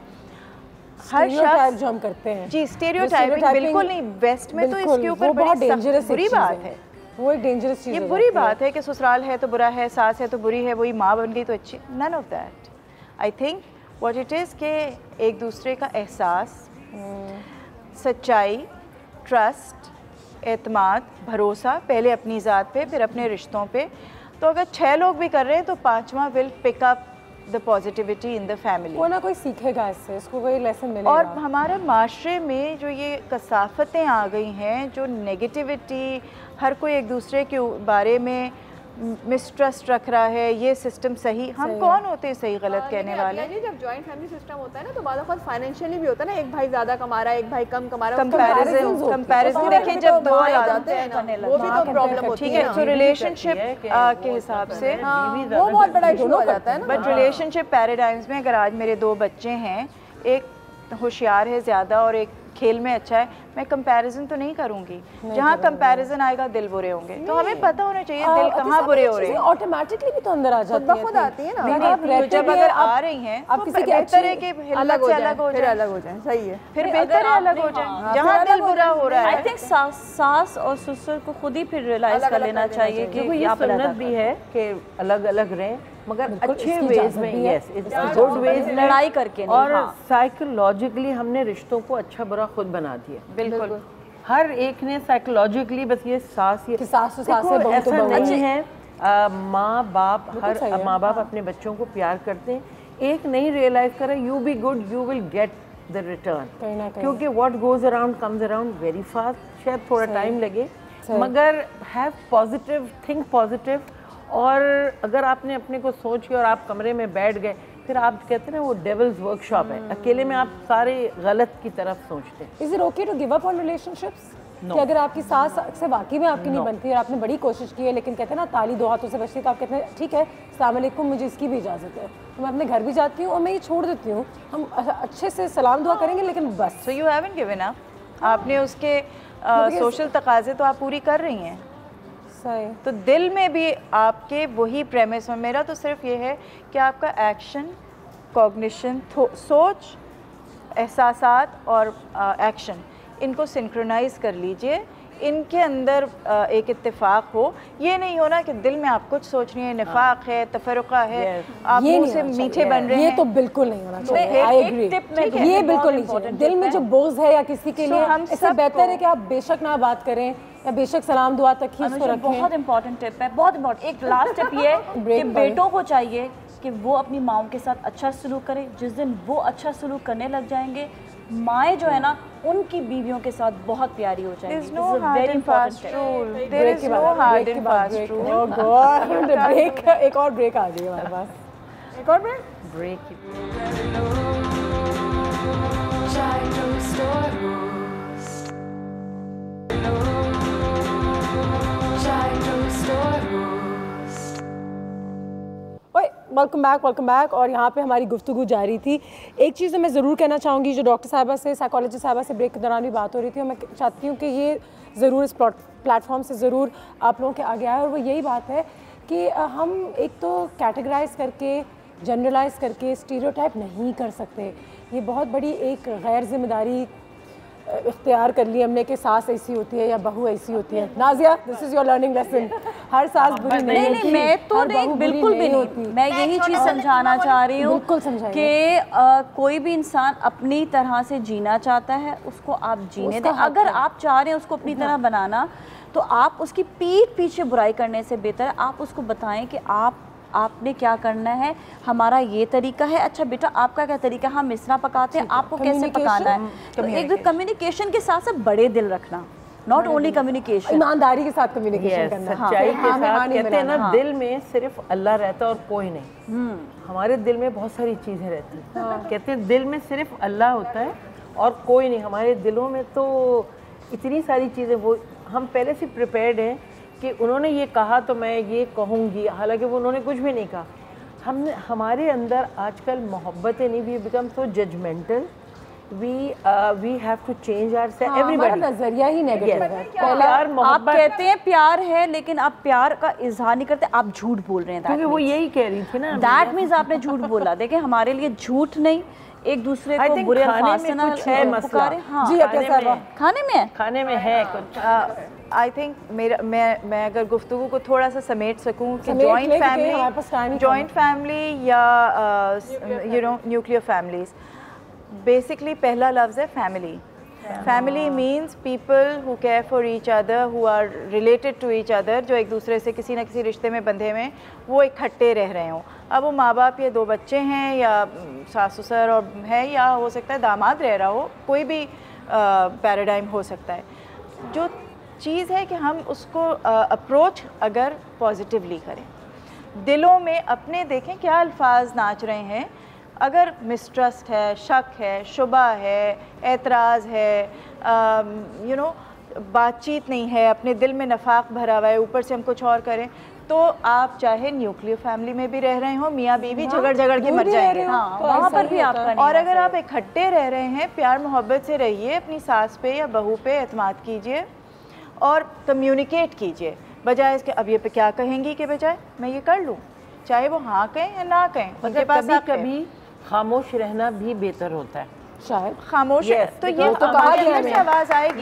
हर शख्स जो हम करते हैं जी स्टीरियोटाइपिंग बिल्कुल नहीं. वेस्ट में तो इसके ऊपर बड़ी बुरी बात है. वो एक डेंजरस चीज़. ये बुरी बात है कि ससुराल है तो बुरा है, सास है तो बुरी है, वही माँ बन गई तो अच्छी. None of that. I think what it is के एक दूसरे का एहसास, सच्चाई, ट्रस्ट, एतमाद, भरोसा, पहले अपनी ज़ात पे फिर अपने रिश्तों पे. तो अगर 6 लोग भी कर रहे हैं तो 5वां will pick up the positivity in the family. वो ना कोई सीखेगा इससे, इसको कोई लेसन मिलेगा. और हमारे माशरे में जो ये कसाफतें आ गई हैं, जो नेगेटिविटी, हर कोई एक दूसरे के बारे में मिसट्रस्ट रख रहा है, ये सिस्टम सही, हम कौन होते हैं सही गलत कहने वाले? जब जॉइंट फैमिली सिस्टम होता है ना तो बाद में फाइनेंशियली भी होता है ना, एक भाई ज़्यादा कमा रहा है, एक भाई कम कमा रहा है. कंपैरिजन देखिए, जब दो आ जाते हैं ना वो भी तो प्रॉब्लम होती है. ठीक है, तो रिलेशनशिप के हिसाब से वो बहुत बड़ा इशू हो जाता है ना. बट रिलेशनशिप पैराडाइम्स में अगर आज मेरे 2 बच्चे हैं, एक होशियार है ज़्यादा और एक खेल में अच्छा है, मैं कंपैरिजन तो नहीं करूंगी. जहाँ कंपैरिजन आएगा दिल बुरे होंगे. तो हमें पता होना चाहिए दिल कहाँ बुरे हो रहे हैं. ऑटोमेटिकली भी तो अंदर आ जाती है, खुद आती है ना. तो जब अगर आ रही हैं आप किसी के बेहतर है कि अलग हो जाए, अलग हो जाए. सही है. फिर बेहतर है अलग हो जाए जहाँ दिल बुरा हो रहा है. आई थिंक सास और ससुर को खुद ही फिर रियलाइज कर लेना चाहिए कि ये सुन्नत भी है कि अलग अलग रहें, मगर अच्छे वेज में. यस, इट्स गुड वेज, लड़ाई करके. और साइकोलॉजिकली हमने रिश्तों को अच्छा बुरा खुद बना दिया. बिल्कुल. हर एक ने साइकोलॉजिकली बस ये सास से ऐसा नहीं है. माँ बाप, हर माँ बाप अपने बच्चों को प्यार करते हैं. एक नहीं रियलाइज करे you be good, you will get the return. क्योंकि what goes around comes around very fast. शायद थोड़ा टाइम लगे, मगर हैव पॉजिटिव, थिंक पॉजिटिव. और अगर आपने अपने को सोच के और आप कमरे में बैठ गए, फिर आप कहते हैं ना वो डेविल्स वर्कशॉप है. अकेले में आप सारे गलत की तरफ सोचते हैं. Is it okay to give up on relationships? कि अगर आपकी सास से वाकई में आपकी नहीं बनती और आपने बड़ी कोशिश की है, लेकिन कहते हैं ना ताली 2 हाथों से बचती है, तो आप कहते हैं ठीक है अस्सलाम वालेकुम, मुझे इसकी भी इजाज़त है, तो मैं अपने घर भी जाती हूँ और मैं ये छोड़ देती हूँ, हम अच्छे से सलाम दुआ करेंगे, लेकिन बस. So you haven't given up. आपने उसके सोशल तकाजे तो आप पूरी कर रही हैं. ऐसा है। तो दिल में भी आपके वही प्रेमिस में, मेरा तो सिर्फ ये है कि आपका एक्शन, कॉग्निशन, सोच, एहसासात और एक्शन, इनको सिंक्रोनाइज कर लीजिए, इनके अंदर एक इत्तेफाक हो। ये नहीं होना कि दिल में आप कुछ सोच रही हैं, निफाक है, तफरुका है, आप मुंह से मीठे बन रहे हैं। ये तो बिल्कुल नहीं होना चाहिए। आई एग्री, ये बिल्कुल नहीं चाहिए। दिल में जो बोझ है या किसी के लिए, इससे बेहतर है कि आप बेशक ना बात करें या बेशक सलाम दुआ तक ही इसको रखें। बहुत इंपॉर्टेंट टिप है, बहुत इंपॉर्टेंट। एक लास्ट टिप ये है कि बेटों को चाहिए कि वो अपनी माओं के साथ अच्छा सलूक करें। जिस दिन वो अच्छा सलूक करने लग जाएंगे, माएँ जो है ना उनकी बीवियों के साथ बहुत प्यारी हो जाएंगी। There's no hard and fast rule. There is no hard and fast rule. Oh God, break, एक और ब्रेक आ गई हमारे पास। एक और ब्रेक। Welcome back. और यहाँ पे हमारी गुफ्तगू जारी थी। एक चीज़ मैं ज़रूर कहना चाहूँगी, जो डॉक्टर साहिबा से, साइकोलॉजिस्ट साहिबा से ब्रेक के दौरान भी बात हो रही थी, और मैं चाहती हूँ कि ये ज़रूर इस प्लेटफॉर्म से ज़रूर आप लोगों के आगे आए, और वो यही बात है कि हम एक तो कैटेगराइज करके, जनरलाइज करके स्टीरियोटाइप नहीं कर सकते। ये बहुत बड़ी एक गैर जिम्मेदारी इख्तियार कर ली हमने कि सास ऐसी होती है या बहू ऐसी होती है। Nazia, this is your learning lesson. हर सास बुरी नहीं होती। मैं तो नहीं, बिल्कुल भी नहीं। मैं यही चीज़ समझाना चाह रही हूँ कि कोई भी इंसान अपनी तरह से जीना चाहता है, उसको आप जीने दें। अगर आप चाह रहे हैं उसको अपनी तरह बनाना, तो आप उसकी पीठ पीछे बुराई करने से बेहतर है आप उसको बताएं कि आपने क्या करना है, हमारा ये तरीका है। अच्छा बेटा, आपका क्या तरीका है, हम इस तरह पकाते हैं, आपको कैसे पकाना है। तो एक कम्युनिकेशन के साथ साथ बड़े दिल रखना, नॉट ओनली कम्युनिकेशन, ईमानदारी के साथ कम्युनिकेशन करना। सच्चाई के साथ। कहते हैं ना, दिल में सिर्फ अल्लाह रहता और कोई नहीं। हमारे दिल में बहुत सारी चीज़ें रहती हैं। कहते हैं दिल में सिर्फ अल्लाह होता है और कोई नहीं। हमारे दिलों में तो इतनी सारी चीज़ें, वो हम पहले से प्रिपेयर्ड हैं कि उन्होंने ये कहा तो मैं ये कहूँगी, हालांकि वो उन्होंने कुछ भी नहीं कहा। हमने हमारे अंदर आजकल मोहब्बतें नहीं, we become so judgmental, we have to change ourselves. Everybody नजरिया ही नेगेटिव है। प्यार मोहब्बत, आप कहते हैं प्यार है, लेकिन आप प्यार का इजहार नहीं करते, आप झूठ बोल रहे हैं। क्योंकि वो यही कह रही थी ना, दैट मीन्स आपने झूठ बोला। देखिए, हमारे लिए झूठ नहीं, एक दूसरे को बुरे अल्फाज से ना पुकारे। हाँ, जी, खाने में है कुछ। आई थिंक मैं अगर गुफ्तगू को थोड़ा सा समेट सकूं कि जॉइंट फैमिली या you know nuclear families, basically पहला लफ्ज़ है family. Family means people who care for each other, who are related to each other, जो एक दूसरे से किसी न किसी रिश्ते में बंधे हुए, वो इकट्ठे रह रहे हों। अब वो माँ बाप या दो बच्चे हैं, या सास ससुर और है, या हो सकता है दामाद रह रहा हो, कोई भी पैराडाइम हो सकता है। जो चीज़ है कि हम उसको अप्रोच अगर पॉजिटिवली करें, दिलों में अपने देखें क्या अल्फाज नाच रहे हैं। अगर मिसट्रस्ट है, शक है, शुबा है, एतराज़ है, यू नो बातचीत नहीं है, अपने दिल में नफाक भरा हुआ है, ऊपर से हम कुछ और करें, तो आप चाहे न्यूक्लियर फैमिली में भी रह रहे हो, मियाँ बीवी झगड़ के मर जाएंगे, वहाँ पर भी आपका। और अगर आप इकट्ठे रह रहे हैं, प्यार मोहब्बत से रहिए, अपनी सास पे या बहू पे एतमाद कीजिए और कम्युनिकेट कीजिए, बजाय इसके अब ये पे क्या कहेंगी के बजाय मैं ये कर लूँ, चाहे वो हाँ कहें या ना कहें। उनके पास कभी खामोश रहना भी बेहतर होता है, शायद खामोश है तो ये तो कहा गया है, आवाज़ आएगी,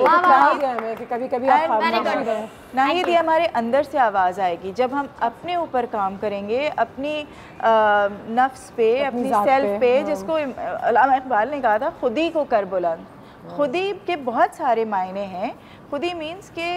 कि कभी-कभी आप खामोश रहें। नाहिद, ये हमारे अंदर से आवाज़ आएगी जब हम अपने ऊपर काम करेंगे, अपनी नफ्स पे, अपनी सेल्फ पे, जिसको अल्लामा इकबाल ने कहा था खुदी को कर बुलंद। खुदी के बहुत सारे मायने हैं। खुदी मीन्स के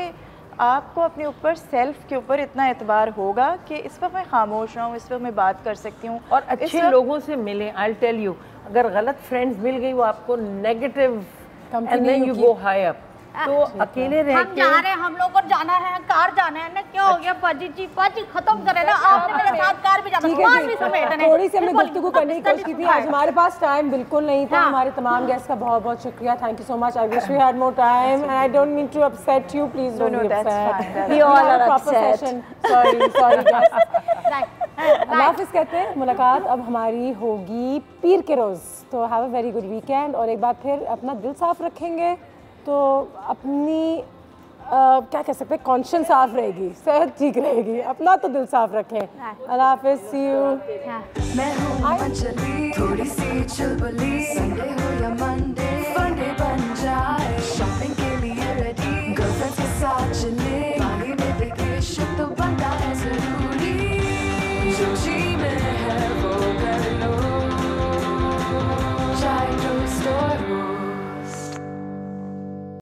आपको अपने ऊपर सेल्फ के ऊपर इतना एतबार होगा कि इस वक्त मैं खामोश रहूँ, इस वक्त मैं बात कर सकती हूँ और अच्छे लोगों से मिलें। आई विल टेल यू, अगर गलत फ्रेंड्स मिल गई वो आपको negative, and then you go high up, तो अकेले रह के जा रहे हैं, हम लोग को जाना है, कार जाना है ना, क्या हो गया पाजी जी, पाजी खत्म करे ना, आपने मेरे साथ कार भी जाना, कार भी समेटने। थोड़ी सी हमने गुफ्तगू करने की कोशिश की थी, आज हमारे पास टाइम बिल्कुल नहीं था। हमारे तमाम गेस्ट का बहुत बहुत शुक्रिया, thank you so much. I wish we had more time and I don't mean to upset you, please don't be upset, we all are upset, sorry guest. हाफिज़ कहते हैं, मुलाकात अब हमारी होगी पीर के रोज़, तो have a very good weekend. और एक बार फिर अपना दिल साफ रखेंगे तो अपनी क्या कह सकते हैं, कॉन्शियस साफ रहेगी, सेहत ठीक रहेगी, अपना तो दिल साफ रखें। अल्लाह हाफिज़, सी यू। मैं हूँ अंजलि, थोड़ी सी चुलबुली, संडे हो या मंडे